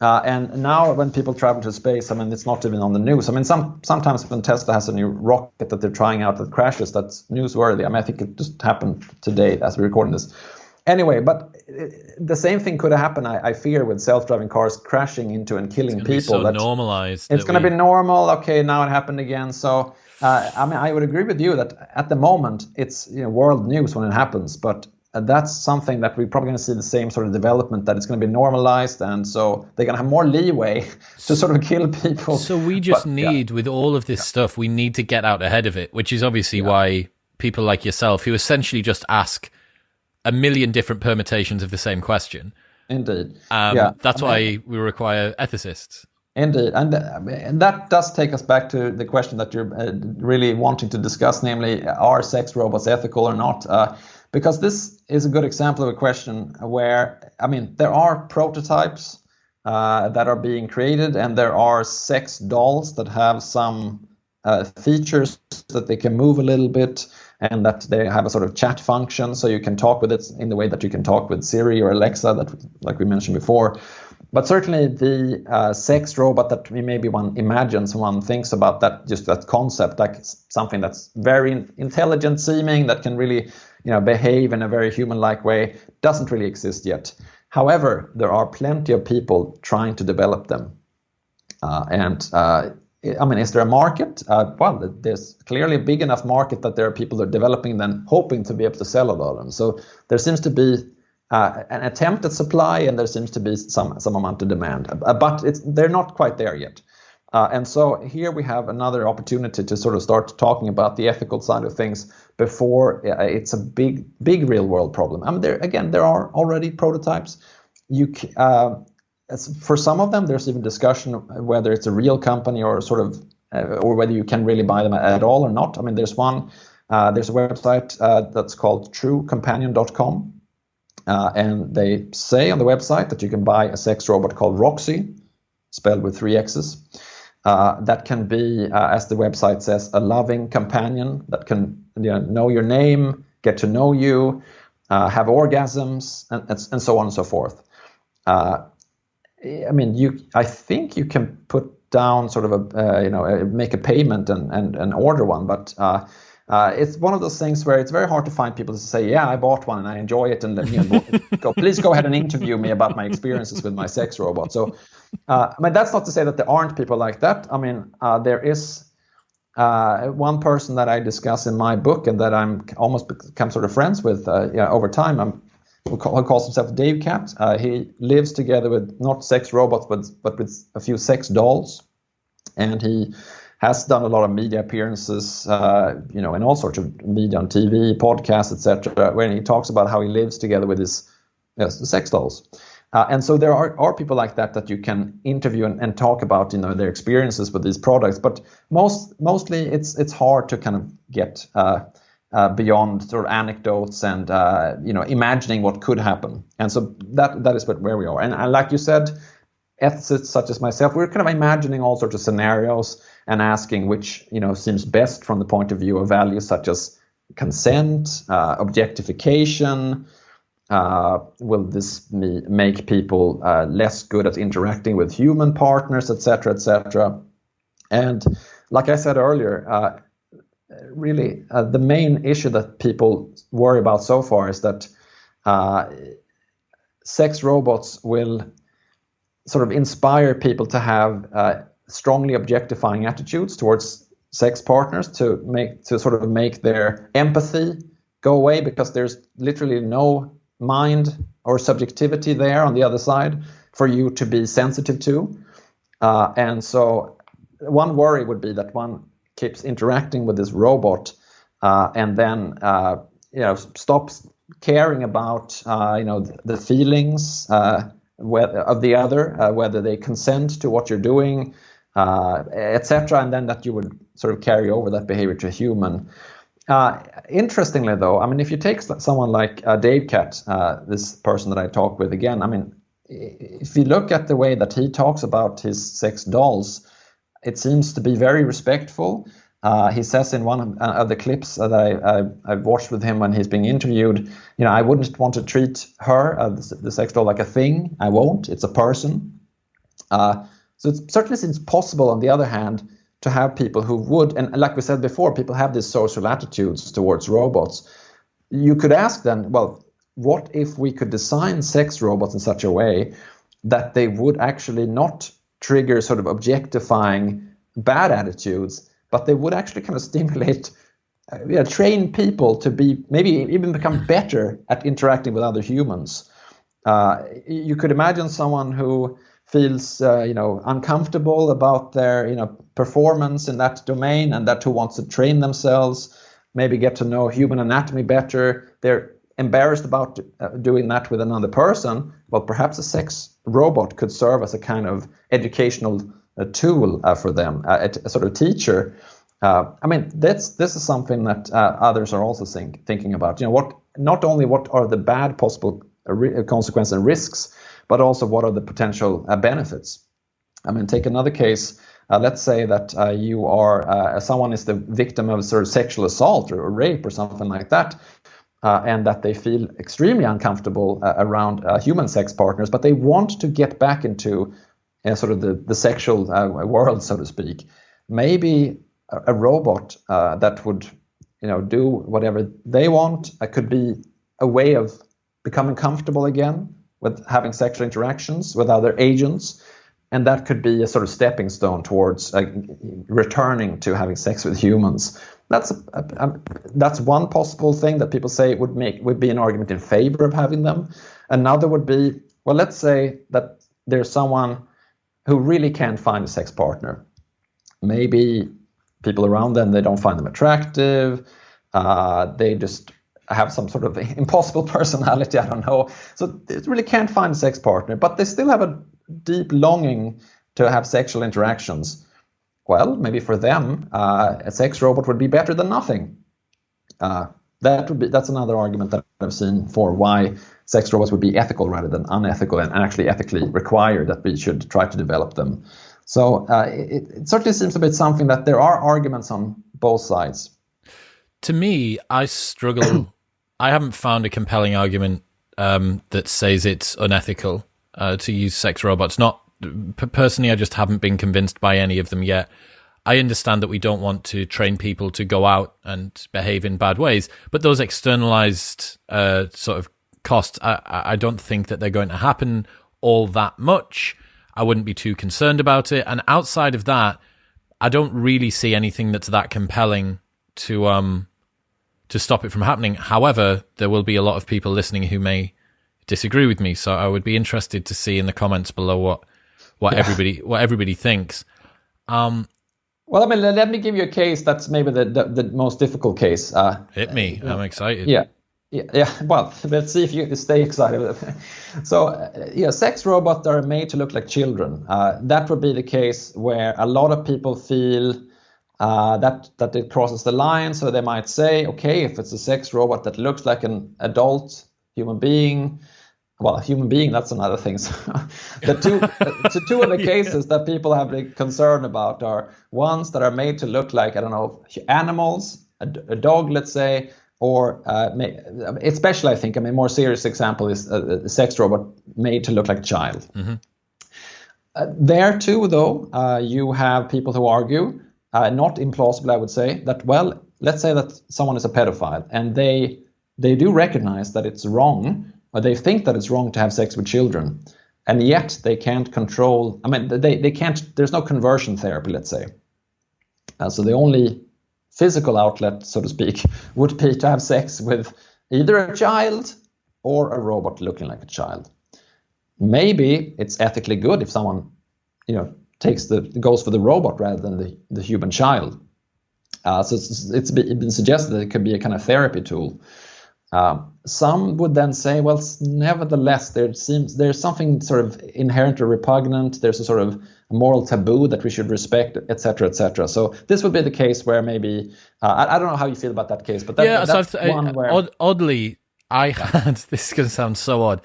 And now when people travel to space, I mean, it's not even on the news. I mean, sometimes when Tesla has a new rocket that they're trying out that crashes, that's newsworthy. I mean, I think it just happened today as we're recording this. Anyway, but the same thing could happen, I fear, with self-driving cars crashing into and killing people. It's normalized. It's going to be normal. Okay, now it happened again. So I mean, I would agree with you that at the moment it's world news when it happens, but that's something that we're probably going to see the same sort of development, that it's going to be normalized, and so they're going to have more leeway to sort of kill people. So we just need, with all of this stuff, we need to get out ahead of it, which is obviously why people like yourself, who essentially just ask a million different permutations of the same question. Indeed. That's why we require ethicists. Indeed. And that does take us back to the question that you're really wanting to discuss, namely, are sex robots ethical or not? Because this is a good example of a question where, I mean, there are prototypes that are being created, and there are sex dolls that have some features that they can move a little bit, and that they have a sort of chat function, so you can talk with it in the way that you can talk with Siri or Alexa, that, like we mentioned before. But certainly the sex robot that maybe one imagines, one thinks about that, just that concept, like something that's very intelligent seeming, that can really behave in a very human-like way, doesn't really exist yet. However, there are plenty of people trying to develop them. I mean, is there a market? Well, there's clearly a big enough market that there are people that are developing them, hoping to be able to sell a lot of them. So there seems to be an attempt at supply, and there seems to be some amount of demand. But they're not quite there yet. And so here we have another opportunity to sort of start talking about the ethical side of things before it's a big real world problem. I mean, there are already prototypes. For some of them, there's even discussion whether it's a real company or sort of, or whether you can really buy them at all or not. I mean, there's a website that's called truecompanion.com. And they say on the website that you can buy a sex robot called Roxy, spelled with 3 X's. That can be, as the website says, a loving companion that can know your name, get to know you, have orgasms, and so on and so forth. I mean, I think you can put down sort of make a payment and order one, but it's one of those things where it's very hard to find people to say, yeah, I bought one and I enjoy it, and please go ahead and interview me about my experiences with my sex robot. So, I mean, that's not to say that there aren't people like that. I mean, there is one person that I discuss in my book, and that I'm almost become sort of friends with over time. Who calls himself Dave Cat. He lives together with not sex robots, but with a few sex dolls, and he has done a lot of media appearances, in all sorts of media, on TV, podcasts, etc., where he talks about how he lives together with his sex dolls. And so there are people like that you can interview and talk about, their experiences with these products. But mostly it's hard to kind of get beyond sort of anecdotes and imagining what could happen. And so that is where we are. And like you said, ethicists such as myself, we're kind of imagining all sorts of scenarios and asking which seems best from the point of view of values such as consent, objectification. Will this make people less good at interacting with human partners, etc., etc.? And like I said earlier, really the main issue that people worry about so far is that sex robots will sort of inspire people to have strongly objectifying attitudes towards sex partners, to sort of make their empathy go away, because there's literally no mind or subjectivity there on the other side for you to be sensitive to. And so one worry would be that one keeps interacting with this robot and then stops caring about the feelings of the other, whether they consent to what you're doing, etc., and then that you would sort of carry over that behavior to a human. Interestingly, though, I mean, if you take someone like Dave Cat, this person that I talked with again, I mean, if you look at the way that he talks about his sex dolls, it seems to be very respectful. He says in one of the clips that I've watched with him when he's being interviewed, I wouldn't want to treat her, the sex doll, like a thing. I won't. It's a person. So it certainly seems possible, on the other hand, to have people who would, and like we said before, people have these social attitudes towards robots. You could ask then, well, what if we could design sex robots in such a way that they would actually not trigger sort of objectifying bad attitudes, but they would actually kind of stimulate, train people to be, maybe even become better at interacting with other humans. You could imagine someone who feels, uncomfortable about their, performance in that domain, and that who wants to train themselves, maybe get to know human anatomy better. They're embarrassed about doing that with another person. Well, perhaps a sex robot could serve as a kind of educational tool for them, a sort of teacher. This is something that others are also thinking about. Not only what are the bad possible consequences and risks, but also what are the potential benefits. Take another case. Let's say that you are someone is the victim of sort of sexual assault or rape or something like that, and that they feel extremely uncomfortable around human sex partners, but they want to get back into sort of the sexual world, so to speak. Maybe a robot that would, do whatever they want. It could be a way of becoming comfortable again with having sexual interactions with other agents, and that could be a sort of stepping stone towards returning to having sex with humans. That's one possible thing that people say would be an argument in favor of having them. Another would be, well, let's say that there's someone who really can't find a sex partner. Maybe people around them, they don't find them attractive. They just have some sort of impossible personality, I don't know. So they really can't find a sex partner, but they still have a deep longing to have sexual interactions. Well, maybe for them, a sex robot would be better than nothing. That's another argument that I've seen for why sex robots would be ethical rather than unethical, and actually ethically require that we should try to develop them. So it certainly seems to be something that there are arguments on both sides. To me, I struggle. I haven't found a compelling argument that says it's unethical to use sex robots. Not personally, I just haven't been convinced by any of them yet. I understand that we don't want to train people to go out and behave in bad ways, but those externalized sort of costs, I don't think that they're going to happen all that much. I wouldn't be too concerned about it. And outside of that, I don't really see anything that's that compelling to stop it from happening. However, there will be a lot of people listening who may disagree with me, so I would be interested to see in the comments below what everybody thinks. Well, let me give you a case that's maybe the most difficult case. Hit me. I'm excited. Yeah. Well, let's see if you stay excited. So, sex robots are made to look like children. That would be the case where a lot of people feel that it crosses the line. So they might say, okay, if it's a sex robot that looks like an adult human being, well, a human being, that's another thing. So the two of the cases that people have been concerned about are ones that are made to look like, I don't know, animals, a dog, let's say, or especially, I think, a more serious example is a sex robot made to look like a child. Mm-hmm. There too, though, you have people who argue, not implausibly, I would say, that, well, let's say that someone is a pedophile and they do recognize that it's wrong, or they think that it's wrong to have sex with children, and yet they can't control, they can't, there's no conversion therapy, let's say. So the only physical outlet, so to speak, would be to have sex with either a child or a robot looking like a child. Maybe it's ethically good if someone, goes for the robot rather than the human child. So it's been suggested that it could be a kind of therapy tool. Some would then say, well, nevertheless, there's something sort of inherently repugnant. There's a sort of moral taboo that we should respect, etc., etc. So this would be the case where maybe I don't know how you feel about that case, but that's one where oddly, I had this is going to sound so odd.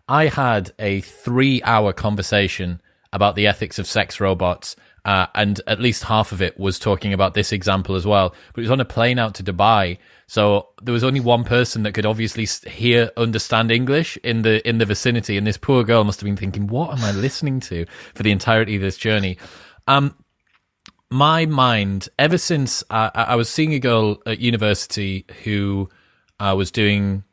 I had a 3-hour conversation about the ethics of sex robots. And at least half of it was talking about this example as well. But it was on a plane out to Dubai, so there was only one person that could obviously understand English in the vicinity, and this poor girl must have been thinking, "What am I listening to?" for the entirety of this journey. My mind, ever since I was seeing a girl at university who was doing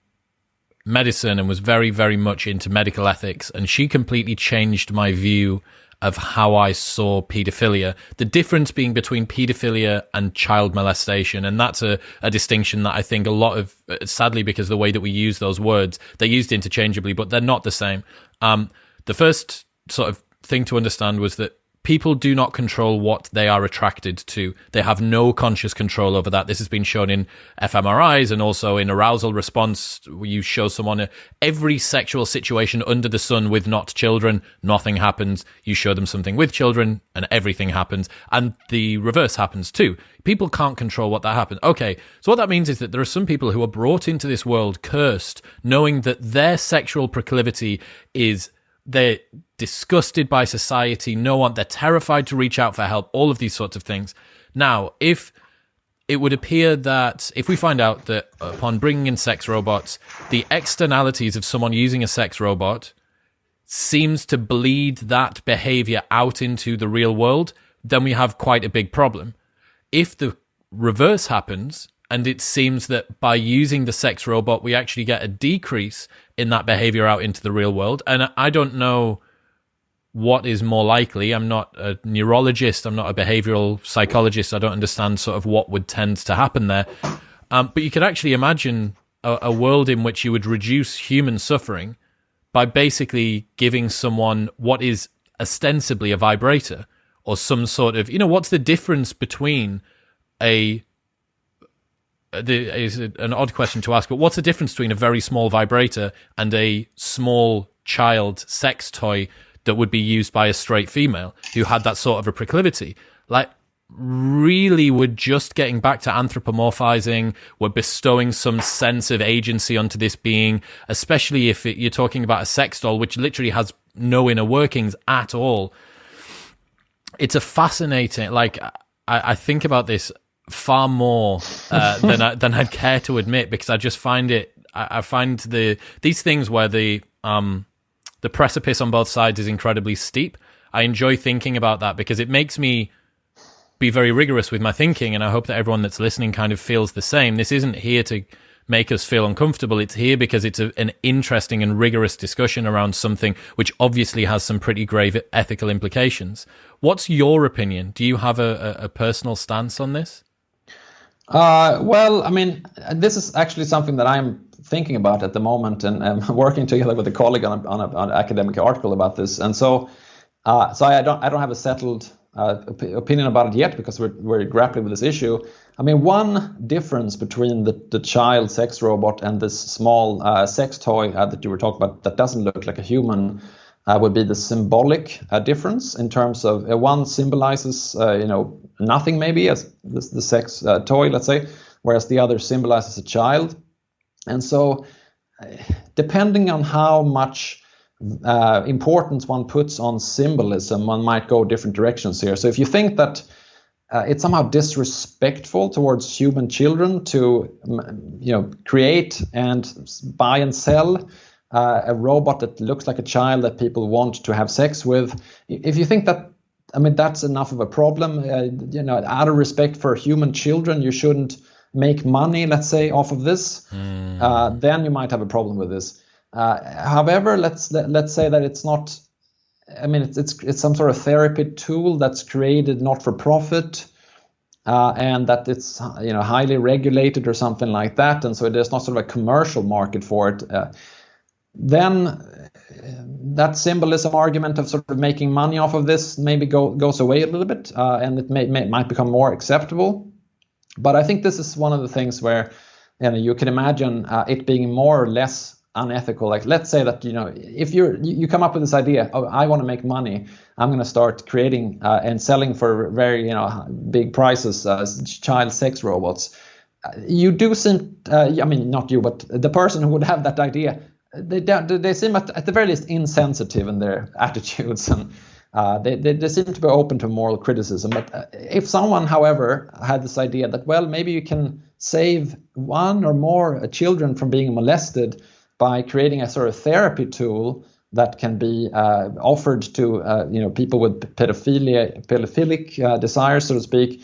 medicine and was very, very much into medical ethics, and she completely changed my view of how I saw pedophilia. The difference being between pedophilia and child molestation. And that's a distinction that I think a lot of, sadly, because of the way that we use those words, they're used interchangeably, but they're not the same. The first sort of thing to understand was that people do not control what they are attracted to. They have no conscious control over that. This has been shown in fMRIs and also in arousal response. You show someone every sexual situation under the sun with not children, nothing happens. You show them something with children and everything happens. And the reverse happens too. People can't control what that happens. Okay, so what that means is that there are some people who are brought into this world cursed, knowing that their sexual proclivity is, they're disgusted by society, they're terrified to reach out for help, all of these sorts of things. Now, if it would appear that if we find out that upon bringing in sex robots, the externalities of someone using a sex robot seems to bleed that behavior out into the real world, then we have quite a big problem. If the reverse happens, and it seems that by using the sex robot, we actually get a decrease in that behavior out into the real world. And I don't know what is more likely. I'm not a neurologist. I'm not a behavioral psychologist. I don't understand sort of what would tend to happen there. But you could actually imagine a world in which you would reduce human suffering by basically giving someone what is ostensibly a vibrator or some sort of, what's the difference between is an odd question to ask, but what's the difference between a very small vibrator and a small child sex toy that would be used by a straight female who had that sort of a proclivity? Like, really, we're just getting back to anthropomorphizing. We're bestowing some sense of agency onto this being, especially if you're talking about a sex doll, which literally has no inner workings at all. It's a fascinating, I think about this far more than I'd care to admit, because I just find it. I find these things where the precipice on both sides is incredibly steep. I enjoy thinking about that because it makes me be very rigorous with my thinking, and I hope that everyone that's listening kind of feels the same. This isn't here to make us feel uncomfortable. It's here because it's an interesting and rigorous discussion around something which obviously has some pretty grave ethical implications. What's your opinion? Do you have a personal stance on this? Well, I mean, this is actually something that I'm thinking about at the moment, and I'm working together with a colleague on an academic article about this. And so I don't have a settled opinion about it yet, because we're grappling with this issue. I mean, one difference between the child sex robot and this small sex toy that you were talking about that doesn't look like a human would be the symbolic difference, in terms of one symbolizes nothing, maybe, as the sex toy, let's say, whereas the other symbolizes a child. And so depending on how much importance one puts on symbolism, one might go different directions here. So if you think that it's somehow disrespectful towards human children to create and buy and sell a robot that looks like a child that people want to have sex with, if you think that, I mean, that's enough of a problem, out of respect for human children, you shouldn't make money, let's say, off of this, then you might have a problem with this. However, let's say that it's not. I mean, it's some sort of therapy tool that's created not for profit, and that it's highly regulated or something like that, and so there's not sort of a commercial market for it. Then that symbolism argument of sort of making money off of this maybe goes away a little bit, and it might become more acceptable. But I think this is one of the things where you can imagine it being more or less unethical. Like, let's say that if you come up with this idea, oh, I want to make money, I'm going to start creating and selling for very big prices child sex robots. You do seem, I mean, not you, but the person who would have that idea, they seem at the very least insensitive in their attitudes, and they seem to be open to moral criticism. But if someone, however, had this idea that, well, maybe you can save one or more children from being molested by creating a sort of therapy tool that can be offered to people with pedophilic desires, so to speak,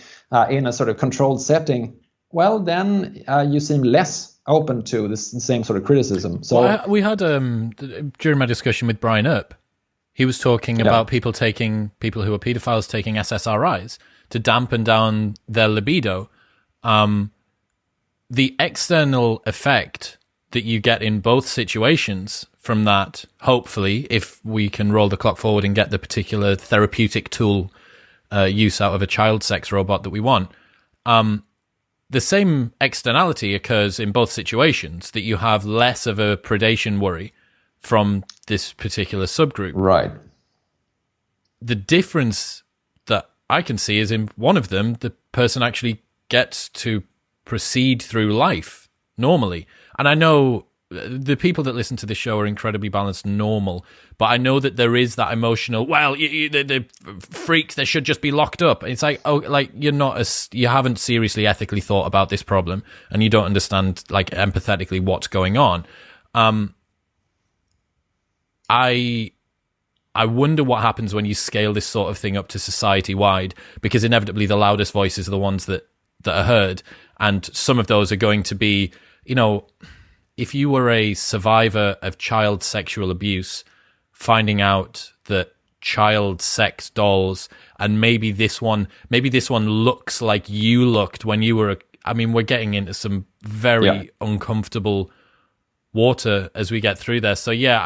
in a sort of controlled setting, well, then you seem less open to this same sort of criticism. So we had during my discussion with Brian Earp, He was talking about people who are pedophiles taking SSRIs to dampen down their libido. The external effect that you get in both situations from that, hopefully, if we can roll the clock forward and get the particular therapeutic tool use out of a child sex robot that we want, the same externality occurs in both situations, that you have less of a predation worry from this particular subgroup. Right. The difference that I can see is in one of them, the person actually gets to proceed through life normally. And I know the people that listen to this show are incredibly balanced and normal, but I know that there is that emotional, well, the freaks, they should just be locked up. It's like, oh, like you haven't seriously ethically thought about this problem, and you don't understand, like, empathetically what's going on. I wonder what happens when you scale this sort of thing up to society-wide, because inevitably the loudest voices are the ones that are heard, and some of those are going to be, if you were a survivor of child sexual abuse, finding out that child sex dolls, and maybe this one looks like you looked when you were, we're getting into some very uncomfortable water as we get through there. So yeah,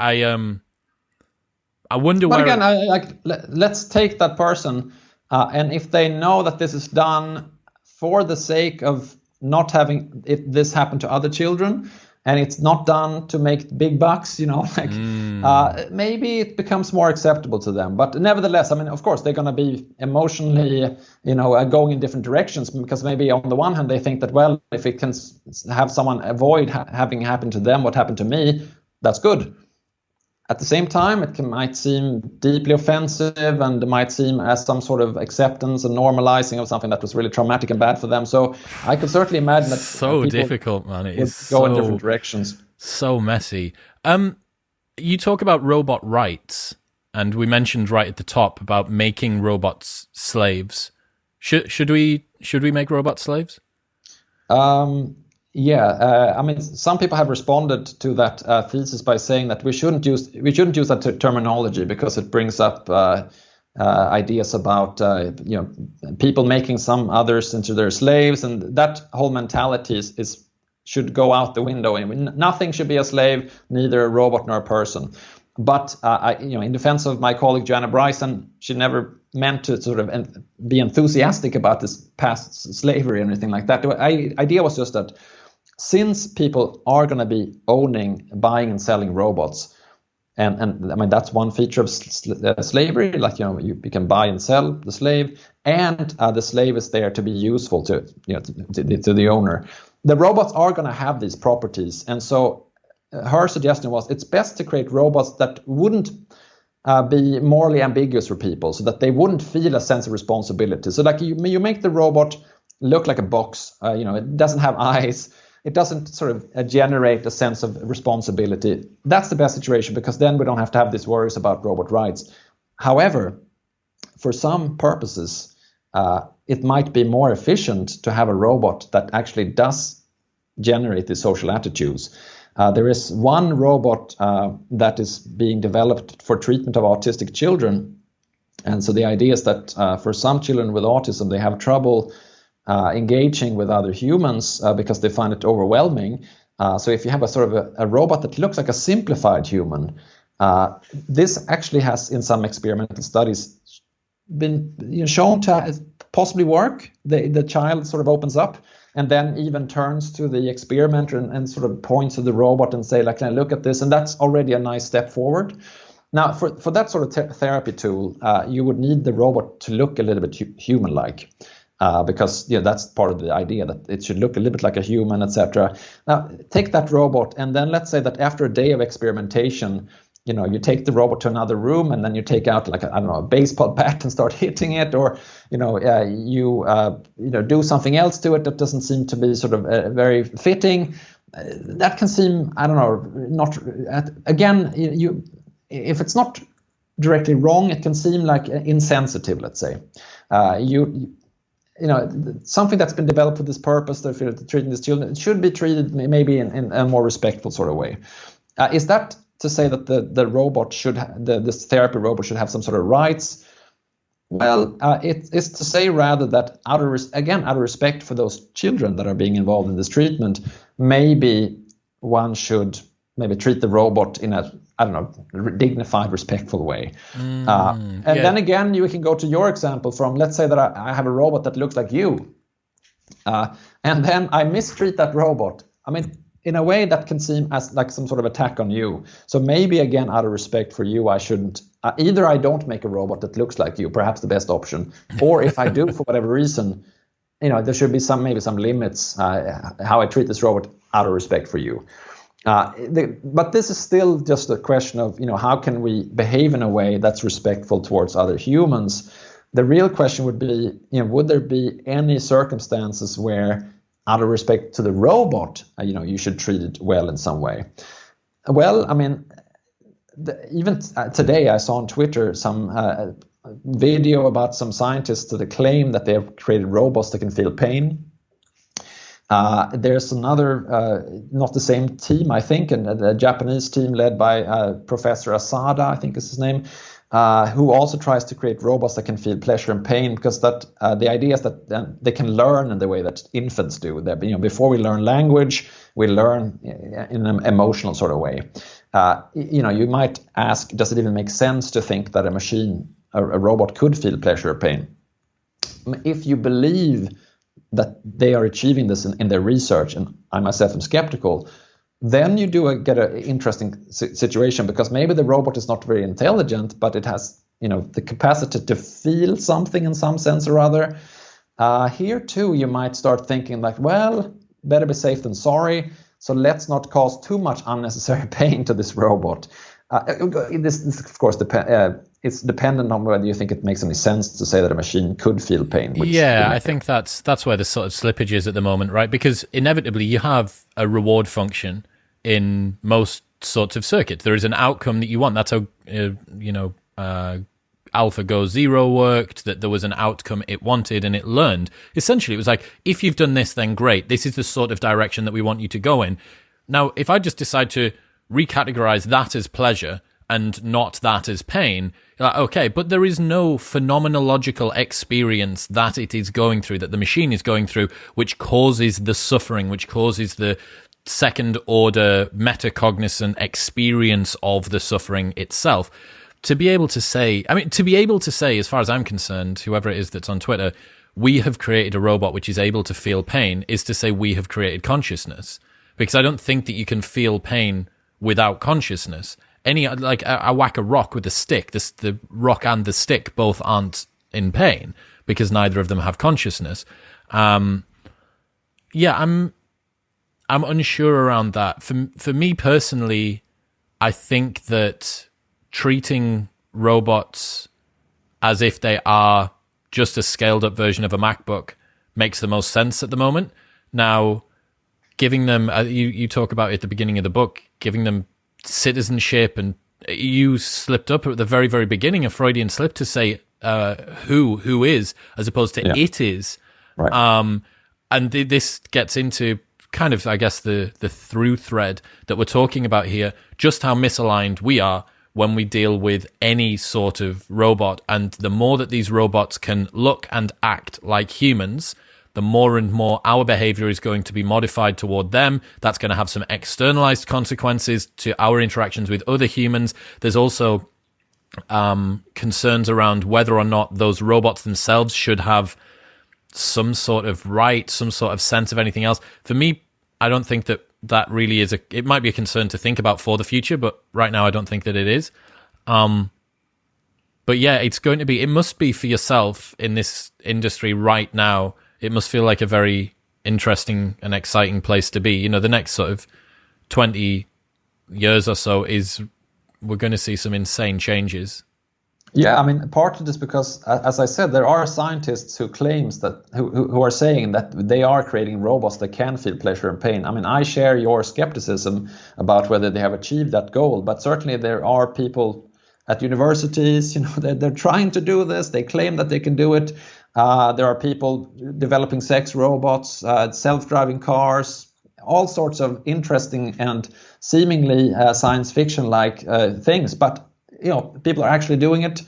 I wonder but where... again, let's take that person, and if they know that this is done for the sake of not having this happen to other children, and it's not done to make big bucks, maybe it becomes more acceptable to them. But nevertheless, of course, they're going to be emotionally, going in different directions, because maybe on the one hand they think that, well, if it can have someone avoid having happened to them what happened to me, that's good. At the same time, it might seem deeply offensive, and it might seem as some sort of acceptance and normalizing of something that was really traumatic and bad for them. So I can certainly imagine that so difficult, man. It is go in different directions. So messy. You talk about robot rights, and we mentioned right at the top about making robots slaves. Should we make robots slaves? Some people have responded to that thesis by saying that we shouldn't use that terminology, because it brings up ideas about people making some others into their slaves, and that whole mentality should go out the window. Nothing should be a slave, neither a robot nor a person. But in defense of my colleague Joanna Bryson, she never meant to sort of be enthusiastic about this past slavery or anything like that. The idea was just that, since people are going to be buying and selling robots, and that's one feature of slavery, like, you can buy and sell the slave, and the slave is there to be useful to the owner. The robots are going to have these properties, and so her suggestion was it's best to create robots that wouldn't be morally ambiguous for people, so that they wouldn't feel a sense of responsibility. So, like, you make the robot look like a box. It doesn't have eyes. It doesn't sort of generate a sense of responsibility. That's the best situation, because then we don't have to have these worries about robot rights. However, for some purposes, it might be more efficient to have a robot that actually does generate these social attitudes. There is one robot that is being developed for treatment of autistic children. And so the idea is that for some children with autism, they have trouble engaging with other humans because they find it overwhelming. So if you have a sort of a robot that looks like a simplified human, this actually has, in some experimental studies, been shown to possibly work. The child sort of opens up and then even turns to the experimenter and sort of points to the robot and say, like, look at this. And that's already a nice step forward. Now, for that sort of therapy tool, you would need the robot to look a little bit human-like. Because that's part of the idea, that it should look a little bit like a human, etc. Now, take that robot, and then let's say that after a day of experimentation, you take the robot to another room, and then you take out, like, a baseball bat and start hitting it, or you do something else to it that doesn't seem to be sort of very fitting. That can seem, not again. If it's not directly wrong, it can seem like insensitive. Let's say something that's been developed for this purpose, that treating these children, it should be treated maybe in a more respectful sort of way. Is that to say that the robot should this therapy robot should have some sort of rights. Well, it's to say rather that out of respect for those children that are being involved in this treatment, maybe one should maybe treat the robot in a, I don't know, dignified, respectful way. Then again, you can go to your example from, let's say that I have a robot that looks like you, and then I mistreat that robot. I mean, in a way that can seem as like some sort of attack on you. So maybe again, out of respect for you, I shouldn't, either I don't make a robot that looks like you, perhaps the best option, or if I do for whatever reason, there should be maybe some limits how I treat this robot out of respect for you. But this is still just a question of, how can we behave in a way that's respectful towards other humans? The real question would be, would there be any circumstances where, out of respect to the robot, you should treat it well in some way? Well, I mean, even today I saw on Twitter some video about some scientists that claim that they have created robots that can feel pain. There's another, not the same team, I think, and a Japanese team led by Professor Asada, I think is his name, who also tries to create robots that can feel pleasure and pain, because that the idea is that they can learn in the way that infants do. That, before we learn language, we learn in an emotional sort of way. You might ask, does it even make sense to think that a robot could feel pleasure or pain? If you believe that they are achieving this in their research, and I myself am skeptical, then you do get an interesting situation, because maybe the robot is not very intelligent, but it has, the capacity to feel something in some sense or other. Here too, you might start thinking like, well, better be safe than sorry, so let's not cause too much unnecessary pain to this robot. This of course, it's dependent on whether you think it makes any sense to say that a machine could feel pain. I think that's where the sort of slippage is at the moment, right? Because inevitably you have a reward function in most sorts of circuits. There is an outcome that you want. That's how AlphaGo Zero worked, that there was an outcome it wanted and it learned. Essentially, it was like, if you've done this, then great. This is the sort of direction that we want you to go in. Now, if I just decide to recategorize that as pleasure and not that as pain, like, okay, but there is no phenomenological experience that it is going through, that the machine is going through, which causes the suffering, which causes the second order metacognizant experience of the suffering itself. To be able to say, as far as I'm concerned, whoever it is that's on Twitter, we have created a robot which is able to feel pain, is to say we have created consciousness. Because I don't think that you can feel pain without consciousness. I whack a rock with a stick. The rock and the stick both aren't in pain because neither of them have consciousness. I'm unsure around that. For me personally, I think that treating robots as if they are just a scaled up version of a MacBook makes the most sense at the moment. Now, giving them, you talk about it at the beginning of the book, giving them citizenship, and you slipped up at the very, very beginning, a Freudian slip, to say who is, as opposed to it is. Right. And this gets into kind of, I guess, the through thread that we're talking about here, just how misaligned we are when we deal with any sort of robot. And the more that these robots can look and act like humans, the more and more our behavior is going to be modified toward them. That's going to have some externalized consequences to our interactions with other humans. There's also concerns around whether or not those robots themselves should have some sort of right, some sort of sense of anything else. For me, I don't think that really is it might be a concern to think about for the future, but right now I don't think that it is. But yeah, it must be for yourself in this industry right now. It must feel like a very interesting and exciting place to be. The next sort of 20 years or so we're going to see some insane changes. Yeah, I mean, part of this because, as I said, there are scientists who claims that who are saying that they are creating robots that can feel pleasure and pain. I mean, I share your skepticism about whether they have achieved that goal, but certainly there are people at universities, they're trying to do this. They claim that they can do it. There are people developing sex robots, self-driving cars, all sorts of interesting and seemingly science fiction-like things, but people are actually doing it,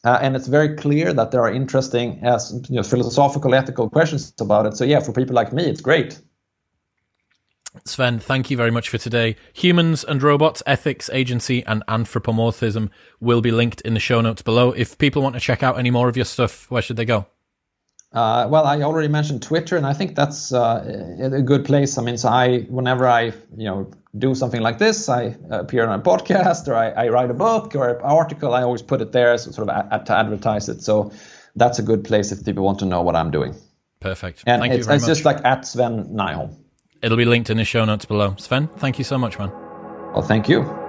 and it's very clear that there are interesting philosophical, ethical questions about it. So yeah, for people like me, it's great. Sven, thank you very much for today. Humans and Robots, Ethics, Agency, and Anthropomorphism will be linked in the show notes below. If people want to check out any more of your stuff, where should they go? Well, I already mentioned Twitter, and I think that's a good place. I mean, so whenever I do something like this, I appear on a podcast, or I write a book or an article, I always put it there, so sort of to advertise it. So that's a good place if people want to know what I'm doing. Perfect. And thank you very much. It's just like at Sven Nyholm. It'll be linked in the show notes below. Sven, thank you so much, man. Well, thank you.